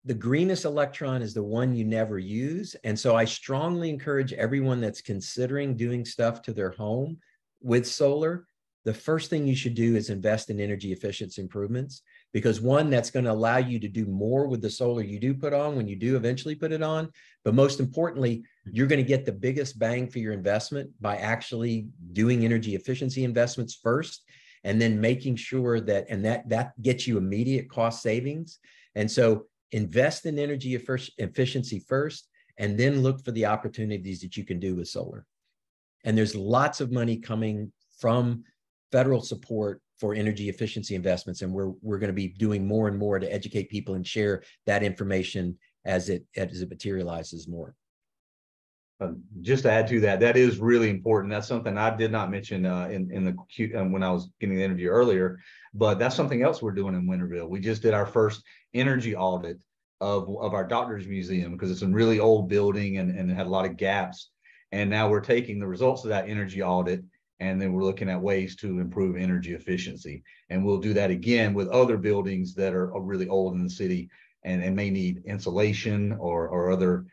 the greenest electron is the one you never use. And so I strongly encourage everyone that's considering doing stuff to their home with solar, the first thing you should do is invest in energy efficiency improvements, because one, that's going to allow you to do more with the solar you do put on when you do eventually put it on. But most importantly, you're going to get the biggest bang for your investment by actually doing energy efficiency investments first, and then making sure that gets you immediate cost savings. And so invest in energy efficiency first, and then look for the opportunities that you can do with solar. And there's lots of money coming from federal support for energy efficiency investments, and we're going to be doing more and more to educate people and share that information as it materializes more. Just to add to that, that is really important. That's something I did not mention when I was getting the interview earlier, but that's something else we're doing in Winterville. We just did our first energy audit of our doctor's museum because it's a really old building and it had a lot of gaps. And now we're taking the results of that energy audit, and then we're looking at ways to improve energy efficiency. And we'll do that again with other buildings that are really old in the city and may need insulation or other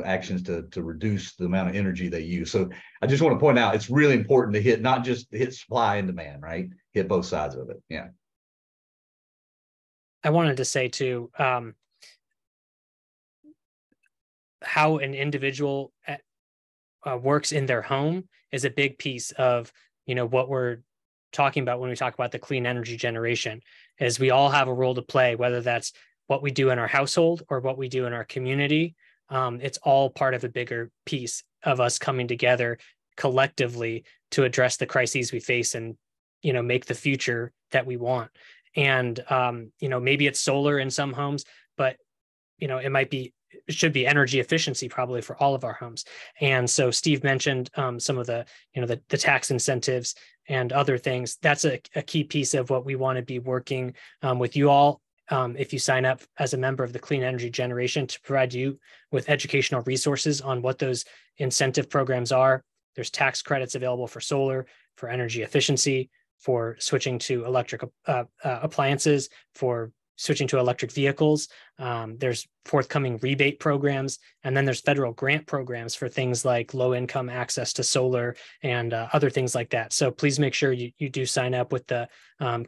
actions to reduce the amount of energy they use. So I just want to point out, it's really important to not just hit supply and demand, right? Hit both sides of it. Yeah. I wanted to say too, how an individual works in their home is a big piece of, what we're talking about when we talk about the clean energy generation, is we all have a role to play, whether that's what we do in our household or what we do in our community. It's all part of a bigger piece of us coming together collectively to address the crises we face and, make the future that we want. And, maybe it's solar in some homes, but, it should be energy efficiency probably for all of our homes. And so Steve mentioned some of the tax incentives and other things. That's a key piece of what we want to be working with you all if you sign up as a member of the Clean Energy Generation, to provide you with educational resources on what those incentive programs are. There's tax credits available for solar, for energy efficiency, for switching to electric appliances, for switching to electric vehicles. There's forthcoming rebate programs, and then there's federal grant programs for things like low-income access to solar and other things like that. So please make sure you do sign up with the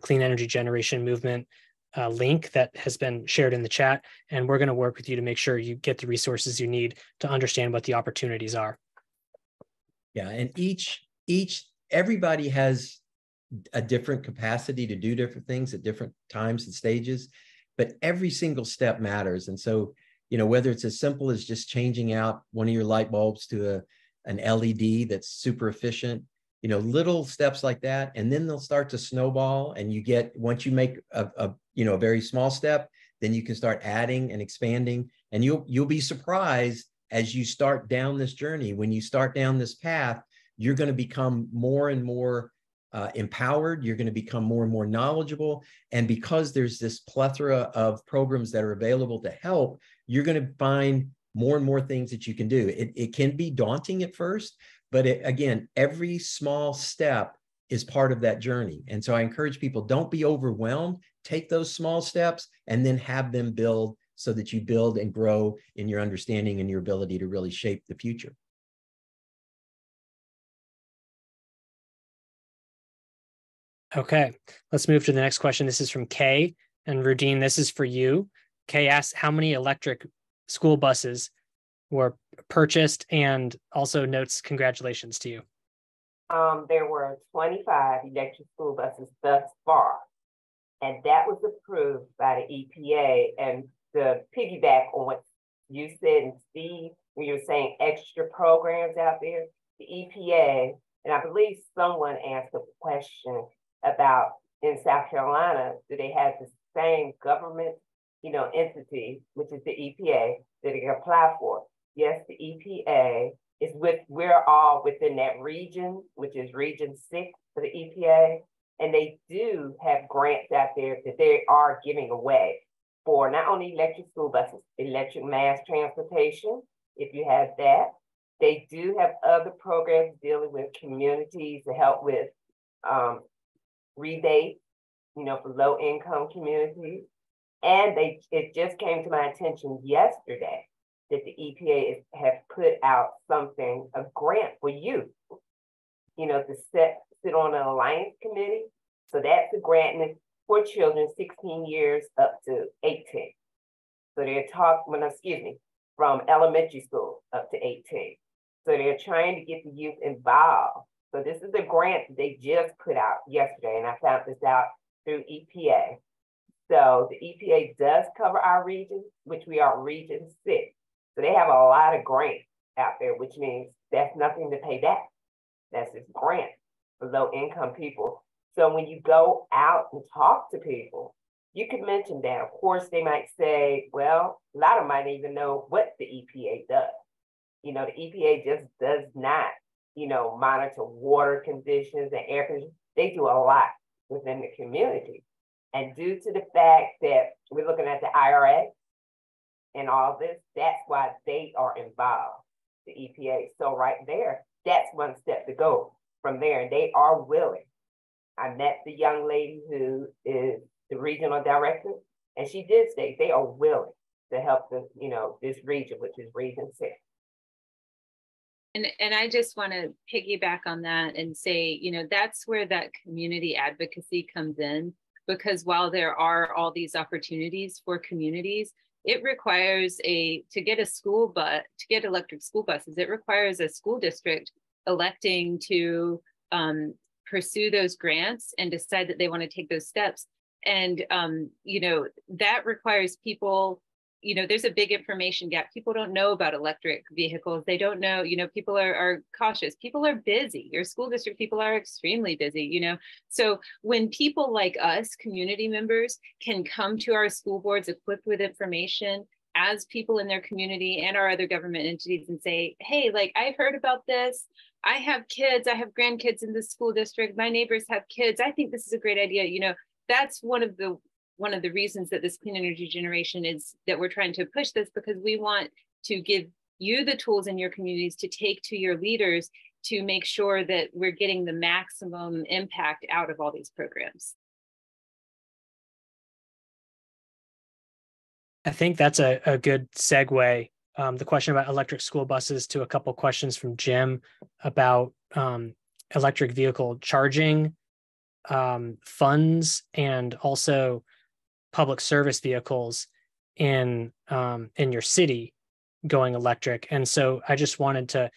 Clean Energy Generation Movement link that has been shared in the chat, and we're going to work with you to make sure you get the resources you need to understand what the opportunities are. Yeah, and everybody has a different capacity to do different things at different times and stages, but every single step matters. And so, whether it's as simple as just changing out one of your light bulbs to an LED that's super efficient, little steps like that, and then they'll start to snowball. And once you make a very small step, then you can start adding and expanding, and you'll be surprised as you start down this journey. When you start down this path, you're going to become more and more empowered. You're going to become more and more knowledgeable. And because there's this plethora of programs that are available to help, you're going to find more and more things that you can do. It can be daunting at first, but again, every small step is part of that journey. And so I encourage people, don't be overwhelmed. Take those small steps and then have them build, so that you build and grow in your understanding and your ability to really shape the future. Okay, let's move to the next question. This is from Kay, and Rudine, this is for you. Kay asks, how many electric school buses were purchased, and also notes congratulations to you. There were 25 electric school buses thus far, and that was approved by the EPA. And the piggyback on what you said, and Steve, when you were saying extra programs out there, the EPA, and I believe someone asked a question about in South Carolina, do they have the same government, entity, which is the EPA, that they can apply for? Yes, the EPA is we're all within that region, which is Region 6 for the EPA, and they do have grants out there that they are giving away for not only electric school buses, electric mass transportation, if you have that. They do have other programs dealing with communities to help with rebate, for low-income communities. And it just came to my attention yesterday that the EPA have put out a grant for youth, to sit on an alliance committee. So that's a grant, and it's for children 16 years up to 18. So they're from elementary school up to 18. So they're trying to get the youth involved. So this is a grant that they just put out yesterday, and I found this out through EPA. So the EPA does cover our region, which we are Region 6. So they have a lot of grants out there, which means that's nothing to pay back. That's just grant for low-income people. So when you go out and talk to people, you can mention that. Of course, they might say, well, a lot of them might even know what the EPA does. The EPA just does not, monitor water conditions and air conditions. They do a lot within the community. And due to the fact that we're looking at the IRA and all this, that's why they are involved, the EPA. So right there, that's one step to go from there. And they are willing. I met the young lady who is the regional director, and she did say they are willing to help this region, which is Region 6. And I just want to piggyback on that and say, that's where that community advocacy comes in, because while there are all these opportunities for communities, it requires to get electric school buses, it requires a school district electing to pursue those grants and decide that they want to take those steps. And, that requires people, there's a big information gap. People don't know about electric vehicles. They don't know, people are cautious. People are busy. Your school district people are extremely busy, So when people like us, community members, can come to our school boards equipped with information as people in their community and our other government entities and say, hey, I heard about this. I have kids, I have grandkids in this school district. My neighbors have kids. I think this is a great idea. That's one of the one of the reasons that this clean energy generation is that we're trying to push this, because we want to give you the tools in your communities to take to your leaders to make sure that we're getting the maximum impact out of all these programs. I think that's a good segue. The question about electric school buses to a couple questions from Jim about electric vehicle charging funds, and also public service vehicles in your city going electric. And so I just wanted to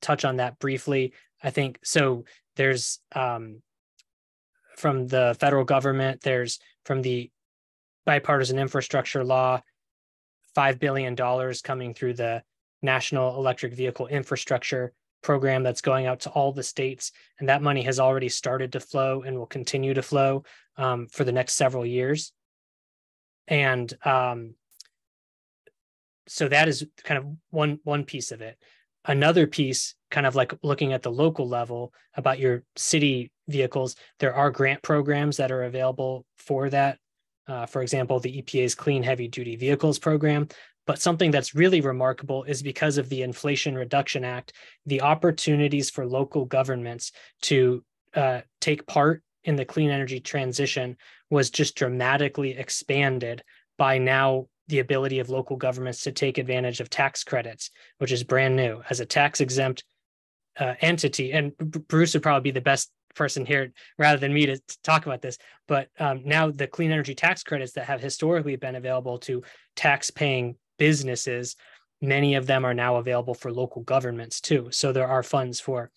touch on that briefly. I think so. There's from the federal government, there's from the bipartisan infrastructure law, $5 billion coming through the National Electric Vehicle Infrastructure Program that's going out to all the states. And that money has already started to flow and will continue to flow for the next several years. And so that is kind of one piece of it. Another piece, kind of like looking at the local level about your city vehicles, there are grant programs that are available for that. For example, the EPA's Clean Heavy Duty Vehicles program. But something that's really remarkable is because of the Inflation Reduction Act, the opportunities for local governments to take part in the clean energy transition was just dramatically expanded by now the ability of local governments to take advantage of tax credits, which is brand new as a tax exempt entity. And Bruce would probably be the best person here rather than me to talk about this, but now the clean energy tax credits that have historically been available to tax paying businesses, many of them are now available for local governments too. So there are funds for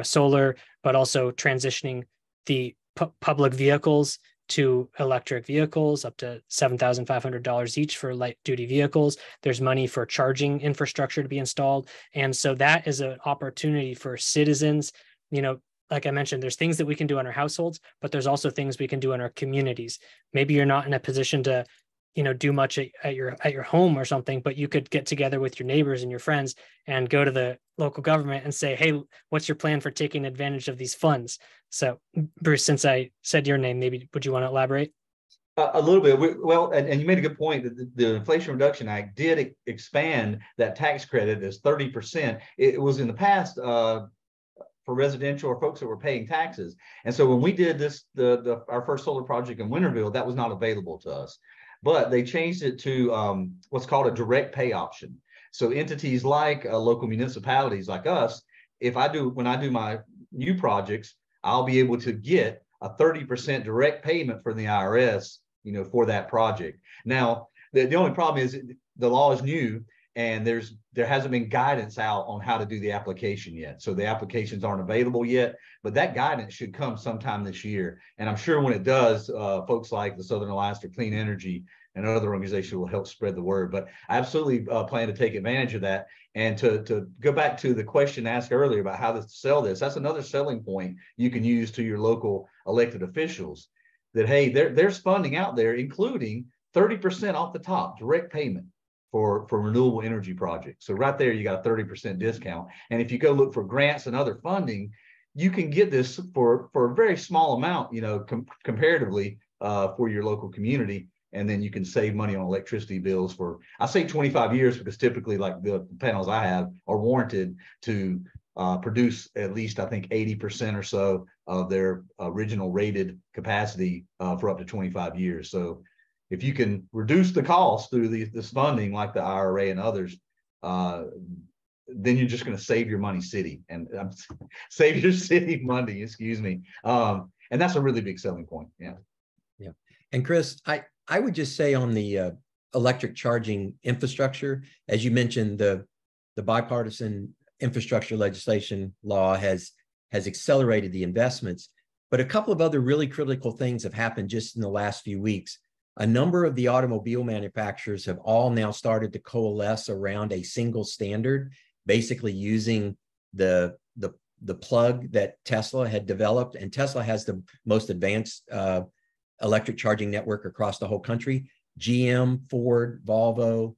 solar, but also transitioning the public vehicles to electric vehicles, up to $7,500 each for light duty vehicles. There's money for charging infrastructure to be installed. And so that is an opportunity for citizens. Like I mentioned, there's things that we can do in our households, but there's also things we can do in our communities. Maybe you're not in a position to, do much at your home or something, but you could get together with your neighbors and your friends and go to the local government and say, hey, what's your plan for taking advantage of these funds? So Bruce, since I said your name, maybe would you want to elaborate? A little bit. And you made a good point that the Inflation Reduction Act did expand that tax credit as 30%. It was in the past for residential or folks that were paying taxes. And so when we did this, our first solar project in Winterville, that was not available to us. But they changed it to what's called a direct pay option. So entities like local municipalities like us, when I do my new projects, I'll be able to get a 30% direct payment from the IRS, for that project. Now, the only problem is the law is new, and there hasn't been guidance out on how to do the application yet. So the applications aren't available yet, but that guidance should come sometime this year. And I'm sure when it does, folks like the Southern Alliance for Clean Energy and other organizations will help spread the word. But I absolutely plan to take advantage of that. And to go back to the question asked earlier about how to sell this, that's another selling point you can use to your local elected officials, that, hey, there's funding out there, including 30% off the top, direct payment for renewable energy projects. So right there, you got a 30% discount. And if you go look for grants and other funding, you can get this for a very small amount, comparatively for your local community. And then you can save money on electricity bills for, I say 25 years, because typically like the panels I have are warranted to produce at least, I think, 80% or so of their original rated capacity for up to 25 years. So if you can reduce the cost through this funding like the IRA and others, then you're just going to save your money city and save your city money, excuse me. And that's a really big selling point. Yeah. Yeah. And Chris, I would just say on the electric charging infrastructure, as you mentioned, the bipartisan infrastructure legislation law has accelerated the investments, but a couple of other really critical things have happened just in the last few weeks. A number of the automobile manufacturers have all now started to coalesce around a single standard, basically using the plug that Tesla had developed. And Tesla has the most advanced electric charging network across the whole country. GM, Ford, Volvo,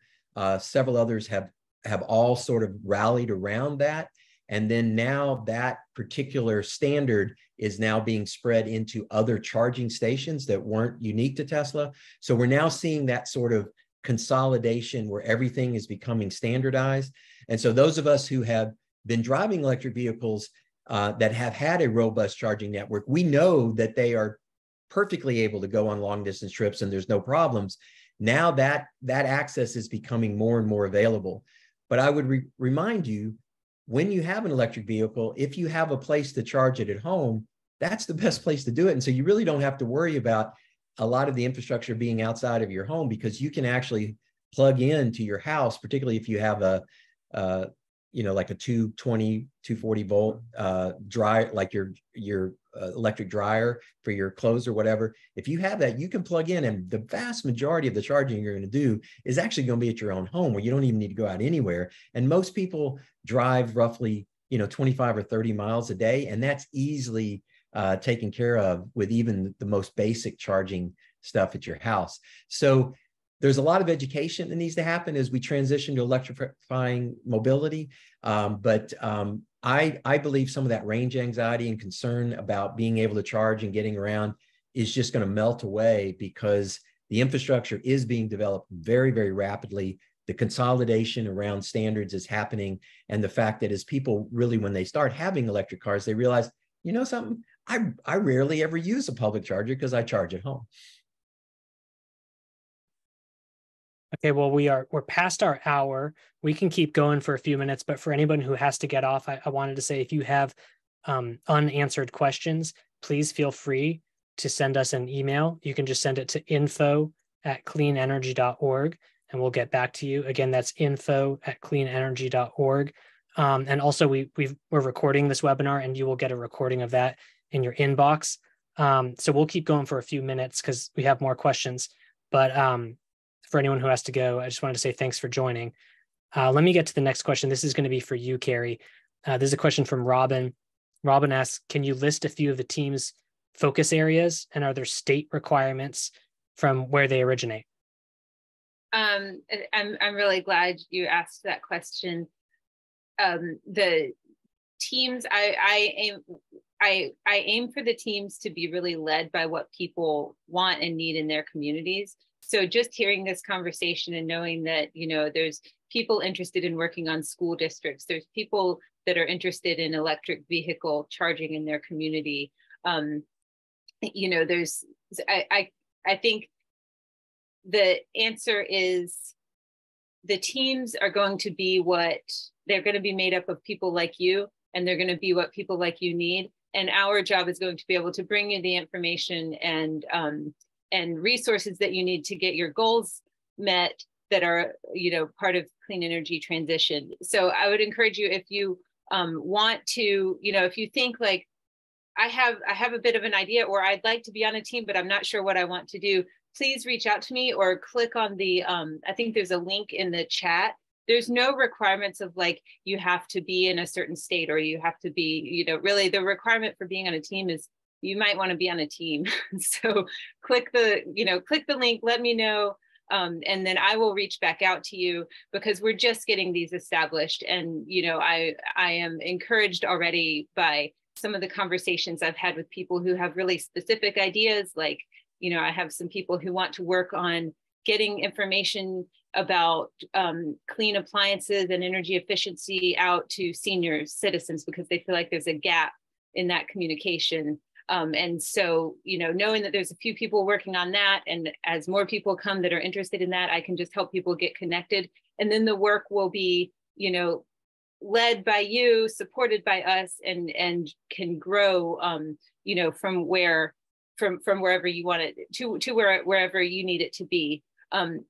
several others have all sort of rallied around that. And then now that particular standard is now being spread into other charging stations that weren't unique to Tesla. So we're now seeing that sort of consolidation where everything is becoming standardized. And so those of us who have been driving electric vehicles that have had a robust charging network, we know that they are perfectly able to go on long distance trips and there's no problems. Now that access is becoming more and more available. But I would remind you, when you have an electric vehicle, if you have a place to charge it at home, that's the best place to do it. And so you really don't have to worry about a lot of the infrastructure being outside of your home, because you can actually plug in to your house, particularly if you have a like a 220, 240 volt dryer, like your electric dryer for your clothes or whatever. If you have that, you can plug in, and the vast majority of the charging you're going to do is actually going to be at your own home, where you don't even need to go out anywhere. And most people drive roughly 25 or 30 miles a day, and that's easily taken care of with even the most basic charging stuff at your house. So there's a lot of education that needs to happen as we transition to electrifying mobility. But I believe some of that range anxiety and concern about being able to charge and getting around is just going to melt away, because the infrastructure is being developed very, very rapidly. The consolidation around standards is happening. And the fact that as people really, when they start having electric cars, they realize, you know something, I rarely ever use a public charger because I charge at home. Okay, well, we're past our hour. We can keep going for a few minutes, but for anyone who has to get off, I wanted to say, if you have unanswered questions, please feel free to send us an email. You can just send it to info@cleanenergy.org, and we'll get back to you. Again, that's info@cleanenergy.org. And also, we're recording this webinar, and you will get a recording of that in your inbox. So we'll keep going for a few minutes because we have more questions. But for anyone who has to go, I just wanted to say thanks for joining. Let me get to the next question. This is going to be for you, Cary. There's a question from Robin. Robin asks, can you list a few of the team's focus areas, and are there state requirements from where they originate? I'm really glad you asked that question. The teams, I aim for the teams to be really led by what people want and need in their communities. So just hearing this conversation and knowing that, there's people interested in working on school districts, there's people that are interested in electric vehicle charging in their community. I think the answer is the teams are going to be they're going to be made up of people like you, and they're going to be what people like you need. And our job is going to be able to bring you the information and resources that you need to get your goals met that are, part of clean energy transition. So I would encourage you, if you want to, if you think like, I have a bit of an idea, or I'd like to be on a team, but I'm not sure what I want to do, please reach out to me or click on the, I think there's a link in the chat. There's no requirements of like, you have to be in a certain state, or you have to be, really the requirement for being on a team is you might want to be on a team. So click the link, let me know. And then I will reach back out to you, because we're just getting these established. And, I am encouraged already by some of the conversations I've had with people who have really specific ideas. Like, I have some people who want to work on getting information about clean appliances and energy efficiency out to senior citizens, because they feel like there's a gap in that communication. And so, knowing that there's a few people working on that, and as more people come that are interested in that, I can just help people get connected. And then the work will be, led by you, supported by us, and can grow, from wherever you want it to wherever you need it to be. And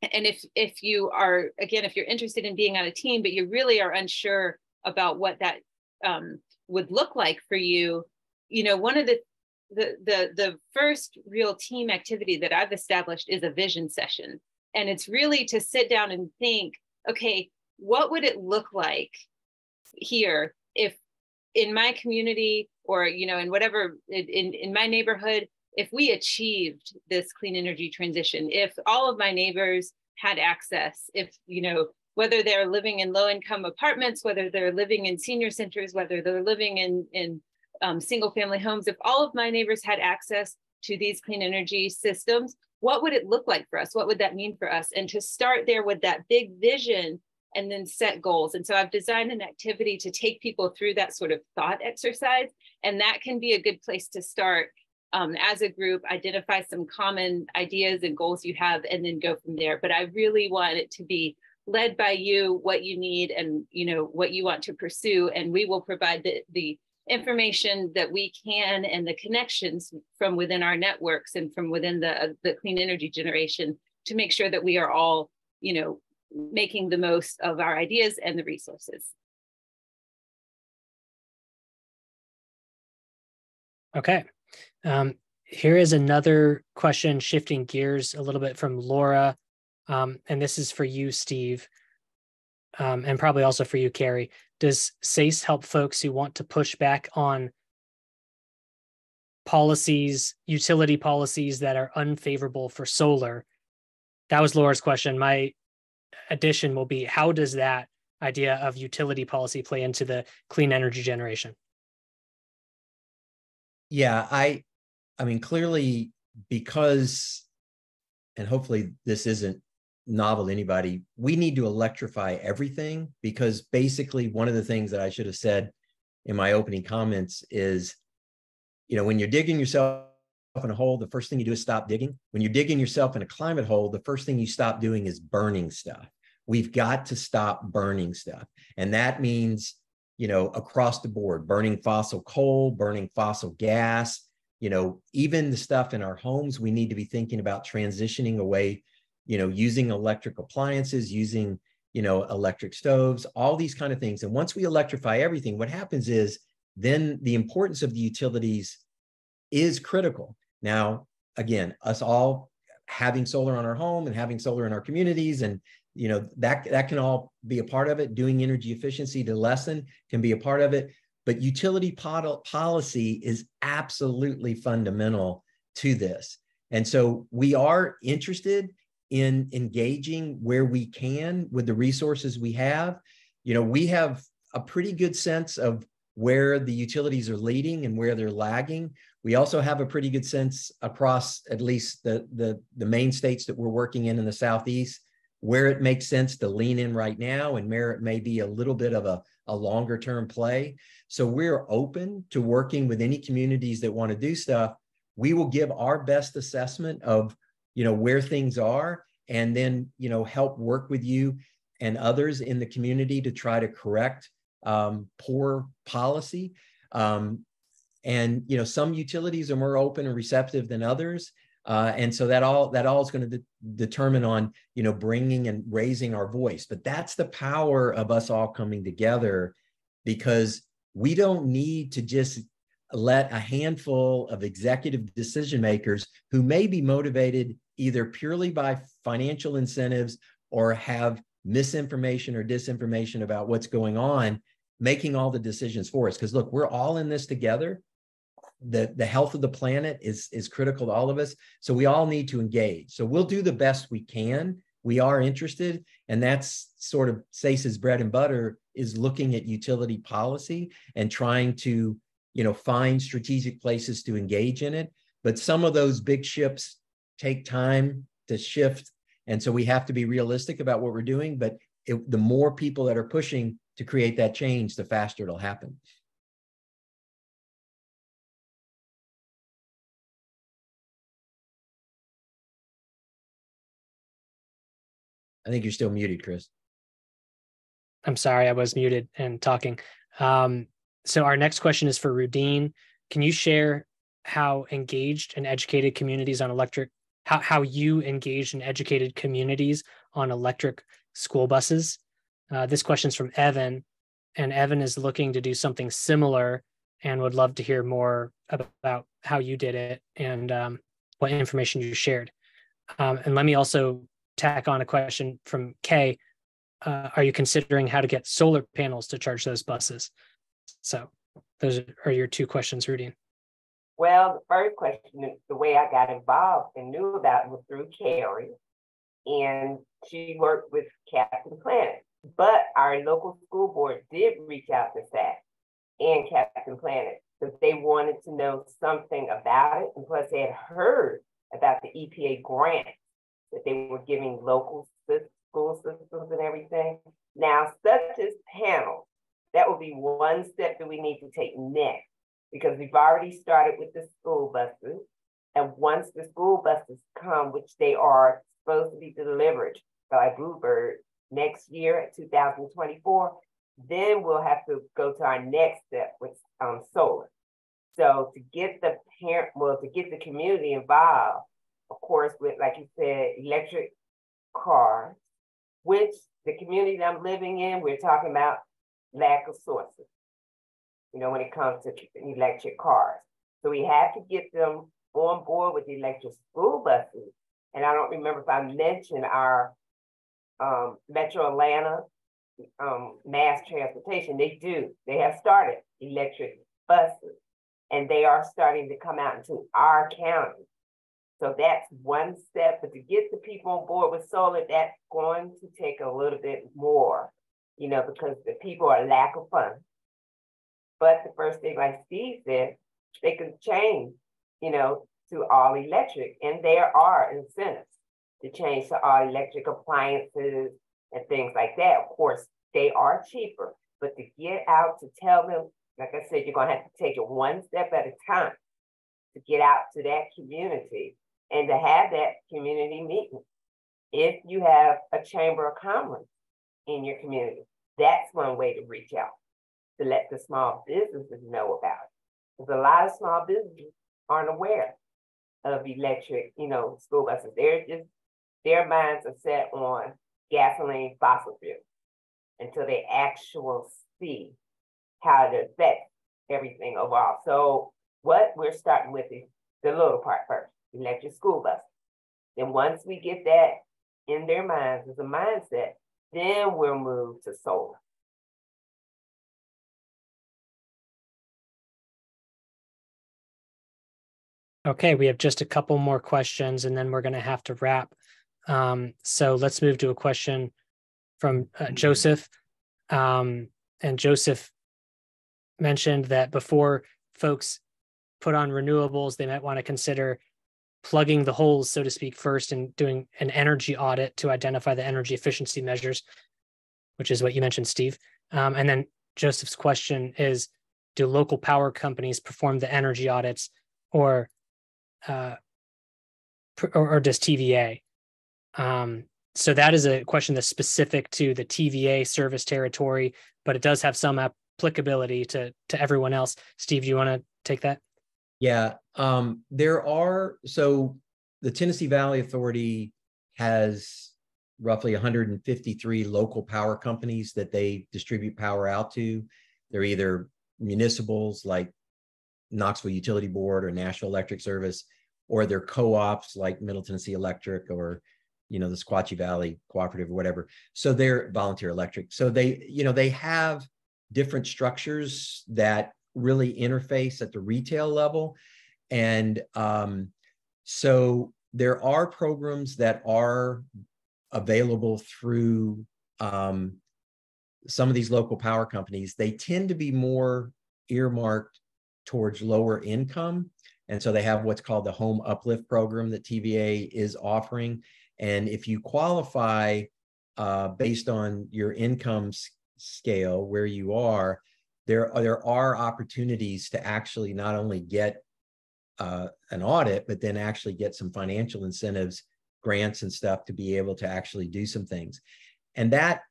if you are, again, if you're interested in being on a team, but you really are unsure about what that would look like for you, one of the first real team activity that I've established is a vision session. And it's really to sit down and think, okay, what would it look like here if in my community, or, in whatever, in my neighborhood, if we achieved this clean energy transition, if all of my neighbors had access, if, whether they're living in low-income apartments, whether they're living in senior centers, whether they're living in single-family homes. If all of my neighbors had access to these clean energy systems, what would it look like for us? What would that mean for us? And to start there with that big vision and then set goals. And so I've designed an activity to take people through that sort of thought exercise. And that can be a good place to start as a group, identify some common ideas and goals you have, and then go from there. But I really want it to be led by you, what you need and what you want to pursue. And we will provide the information that we can and the connections from within our networks and from within the clean energy generation to make sure that we are all, making the most of our ideas and the resources. Okay. Here is another question, shifting gears a little bit from Laura. And this is for you, Steve, and probably also for you, Cary. Does SACE help folks who want to push back on policies, utility policies that are unfavorable for solar? That was Laura's question. My addition will be, how does that idea of utility policy play into the clean energy generation? Yeah, I mean, clearly, because, and hopefully this isn't novel to anybody, we need to electrify everything, because basically one of the things that I should have said in my opening comments is, when you're digging yourself in a hole, the first thing you do is stop digging. When you're digging yourself in a climate hole, the first thing you stop doing is burning stuff. We've got to stop burning stuff. And that means, across the board, burning fossil coal, burning fossil gas, even the stuff in our homes, we need to be thinking about transitioning away, using electric appliances, using, electric stoves, all these kind of things. And once we electrify everything, what happens is then the importance of the utilities is critical. Now, again, us all having solar on our home and having solar in our communities, and that can all be a part of it. Doing energy efficiency to lessen can be a part of it. But utility policy is absolutely fundamental to this. And so we are interested in engaging where we can with the resources we have. We have a pretty good sense of where the utilities are leading and where they're lagging. We also have a pretty good sense across at least the main states that we're working in the Southeast, where it makes sense to lean in right now and where it may be a little bit of a longer term play. So we're open to working with any communities that want to do stuff. We will give our best assessment of, where things are, and then, help work with you and others in the community to try to correct poor policy. And, some utilities are more open and receptive than others. And so that all is going to determine on, bringing and raising our voice. But that's the power of us all coming together, because we don't need to just let a handful of executive decision makers who may be motivated either purely by financial incentives or have misinformation or disinformation about what's going on, making all the decisions for us. Because look, we're all in this together. The health of the planet is critical to all of us. So we all need to engage. So we'll do the best we can. We are interested. And that's sort of SACE's bread and butter, is looking at utility policy and trying to, find strategic places to engage in it. But some of those big ships take time to shift. And so we have to be realistic about what we're doing. But the more people that are pushing to create that change, the faster it'll happen. I think you're still muted, Chris. I'm sorry, I was muted and talking. So our next question is for Rudine. Can you share how engaged and educated communities on electric, how you engaged and educated communities on electric school buses? This question's from Evan, and Evan is looking to do something similar and would love to hear more about how you did it and what information you shared. And let me also tack on a question from Kay. Are you considering how to get solar panels to charge those buses? So those are your two questions, Rudine. Well, the first question, the way I got involved and knew about it was through Cary. and she worked with Captain Planet. But our local school board did reach out to SACE and Captain Planet because they wanted to know something about it. And plus, they had heard about the EPA grant that they were giving local school systems and everything. Now, such as panels, that will be one step that we need to take next, because we've already started with the school buses. And once the school buses come, which they are supposed to be delivered by Bluebird next year at 2024, then we'll have to go to our next step with solar. So to get the community involved, of course, with, like you said, electric cars, which the community that I'm living in, we're talking about lack of sources, when it comes to electric cars. So we have to get them on board with the electric school buses. And I don't remember if I mentioned our Metro Atlanta mass transportation. They have started electric buses, and they are starting to come out into our county. So that's one step, but to get the people on board with solar, that's going to take a little bit more, because the people are lack of funds. But the first thing, like Steve said, they can change, to all electric, and there are incentives to change to all electric appliances and things like that. Of course, they are cheaper, but to get out to tell them, like I said, you're going to have to take it one step at a time to get out to that community and to have that community meeting. If you have a chamber of commerce in your community, that's one way to reach out, to let the small businesses know about it. Because a lot of small businesses aren't aware of electric, school buses. Their minds are set on gasoline, fossil fuel, until they actually see how it affects everything overall. So what we're starting with is the little part first, electric school buses. Then once we get that in their minds as a mindset, then we'll move to solar. Okay, we have just a couple more questions, and then we're going to have to wrap. So let's move to a question from Joseph. And Joseph mentioned that before folks put on renewables, they might want to consider plugging the holes, so to speak, first and doing an energy audit to identify the energy efficiency measures, which is what you mentioned, Steve. And then Joseph's question is, do local power companies perform the energy audits, or does TVA? So that is a question that's specific to the TVA service territory, but it does have some applicability to everyone else. Steve, do you want to take that? Yeah, so the Tennessee Valley Authority has roughly 153 local power companies that they distribute power out to. They're either municipals like Knoxville Utility Board or National Electric Service, or they're co-ops like Middle Tennessee Electric or, the Sequatchie Valley Cooperative or whatever. So they're volunteer electric. So they have different structures that really interface at the retail level. And so there are programs that are available through some of these local power companies. They tend to be more earmarked towards lower income. And so they have what's called the Home Uplift Program that TVA is offering. And if you qualify based on your income scale, where you are, there are opportunities to actually not only get an audit, but then actually get some financial incentives, grants and stuff to be able to actually do some things. And that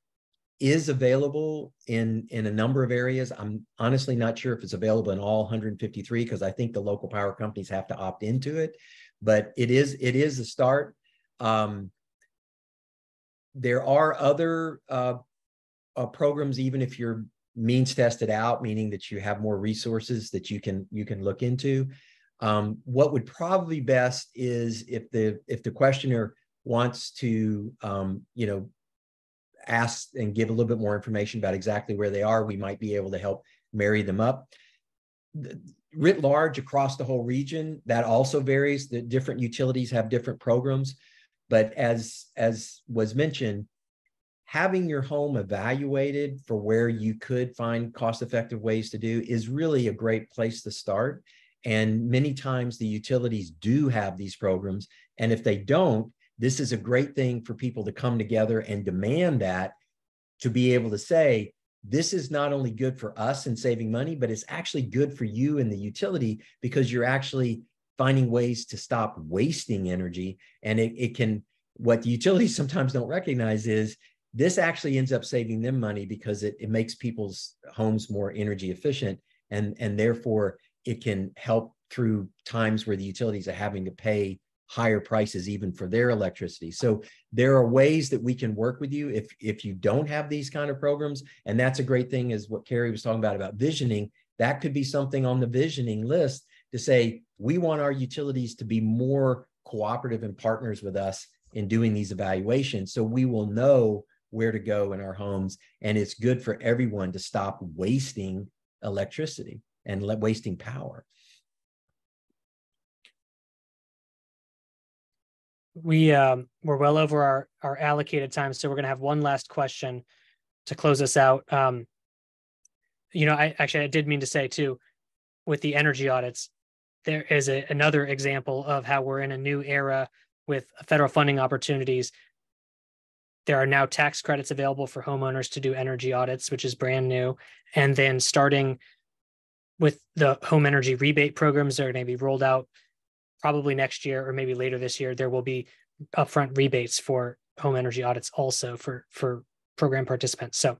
is available in a number of areas. I'm honestly not sure if it's available in all 153, because I think the local power companies have to opt into it, but it is a start. There are other programs, even if you're means tested out, meaning that you have more resources that you can look into. What would probably best is if the questioner wants to ask and give a little bit more information about exactly where they are, we might be able to help marry them up. Writ large across the whole region, that also varies. The different utilities have different programs, But as was mentioned, having your home evaluated for where you could find cost-effective ways to do is really a great place to start. And many times the utilities do have these programs. And if they don't, this is a great thing for people to come together and demand that, to be able to say, this is not only good for us in saving money, but it's actually good for you and the utility, because you're actually finding ways to stop wasting energy. And it can, what the utilities sometimes don't recognize is this actually ends up saving them money, because it makes people's homes more energy efficient. And therefore it can help through times where the utilities are having to pay higher prices even for their electricity. So there are ways that we can work with you if you don't have these kind of programs. And that's a great thing, is what Cary was talking about visioning. That could be something on the visioning list to say, we want our utilities to be more cooperative and partners with us in doing these evaluations, so we will know where to go in our homes. And it's good for everyone to stop wasting electricity and wasting power. We're well over our allocated time, so we're going to have one last question to close us out. I did mean to say too, with the energy audits, there is another example of how we're in a new era with federal funding opportunities. There are now tax credits available for homeowners to do energy audits, which is brand new. And then starting with the home energy rebate programs that are going to be rolled out probably next year or maybe later this year, there will be upfront rebates for home energy audits also for program participants. So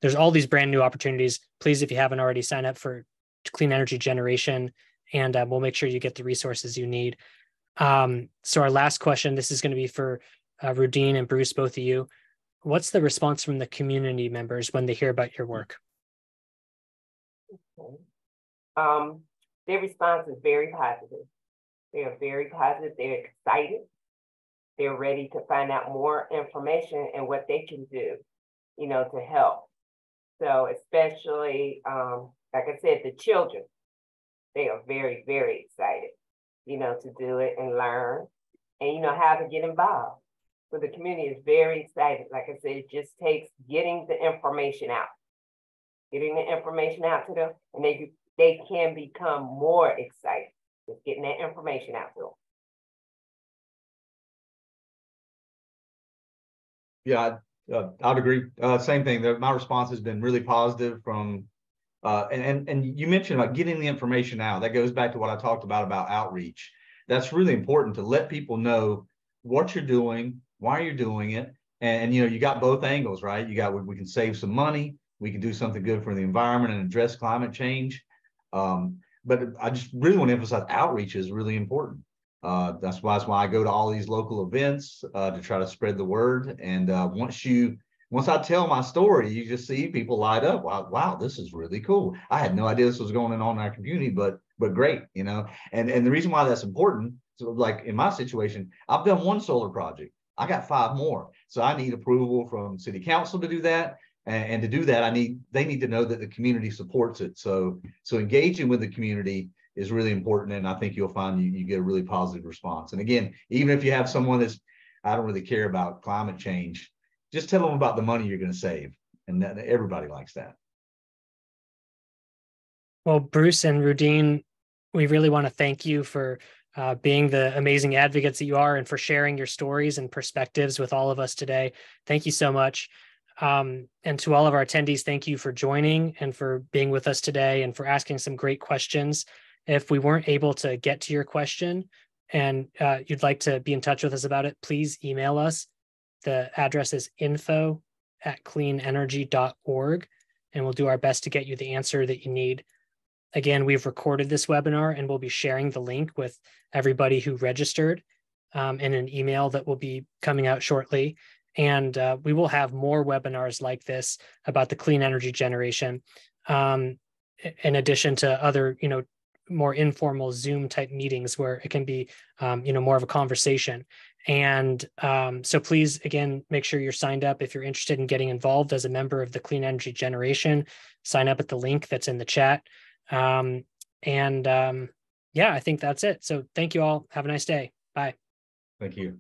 there's all these brand new opportunities. Please, if you haven't already, sign up for clean energy generation, and we'll make sure you get the resources you need. So our last question, this is going to be for Rudine and Bruce, both of you. What's the response from the community members when they hear about your work? Their response is very positive. They are very positive. They're excited. They're ready to find out more information and what they can do, to help. So especially, like I said, the children, they are very, very excited, to do it and learn and, how to get involved. So the community is very excited. Like I said, it just takes getting the information out to them, and they can become more excited. Just getting that information out to them. Yeah, I'd agree. Same thing. My response has been really positive from, and you mentioned about getting the information out. That goes back to what I talked about outreach. That's really important, to let people know what you're doing, why you're doing it. And you got both angles, right? We can save some money. We can do something good for the environment and address climate change. But I just really want to emphasize outreach is really important. That's why I go to all these local events to try to spread the word. And once I tell my story, you just see people light up. Wow, this is really cool. I had no idea this was going on in our community, but great, And the reason why that's important, so like in my situation, I've done one solar project. I got 5 more. So I need approval from city council to do that. And to do that, they need to know that the community supports it. So engaging with the community is really important. And I think you'll find you get a really positive response. And again, even if you have someone I don't really care about climate change, just tell them about the money you're going to save. And everybody likes that. Well, Bruce and Rudine, we really want to thank you for being the amazing advocates that you are, and for sharing your stories and perspectives with all of us today. Thank you so much. And to all of our attendees, thank you for joining and for being with us today and for asking some great questions. If we weren't able to get to your question and you'd like to be in touch with us about it, please email us. The address is info@cleanenergy.org, and we'll do our best to get you the answer that you need. Again, we've recorded this webinar and we'll be sharing the link with everybody who registered in an email that will be coming out shortly. And we will have more webinars like this about the clean energy generation, in addition to other, more informal Zoom type meetings where it can be, more of a conversation. And so please, again, make sure you're signed up. If you're interested in getting involved as a member of the clean energy generation, sign up at the link that's in the chat. Yeah, I think that's it. So thank you all. Have a nice day. Bye. Thank you.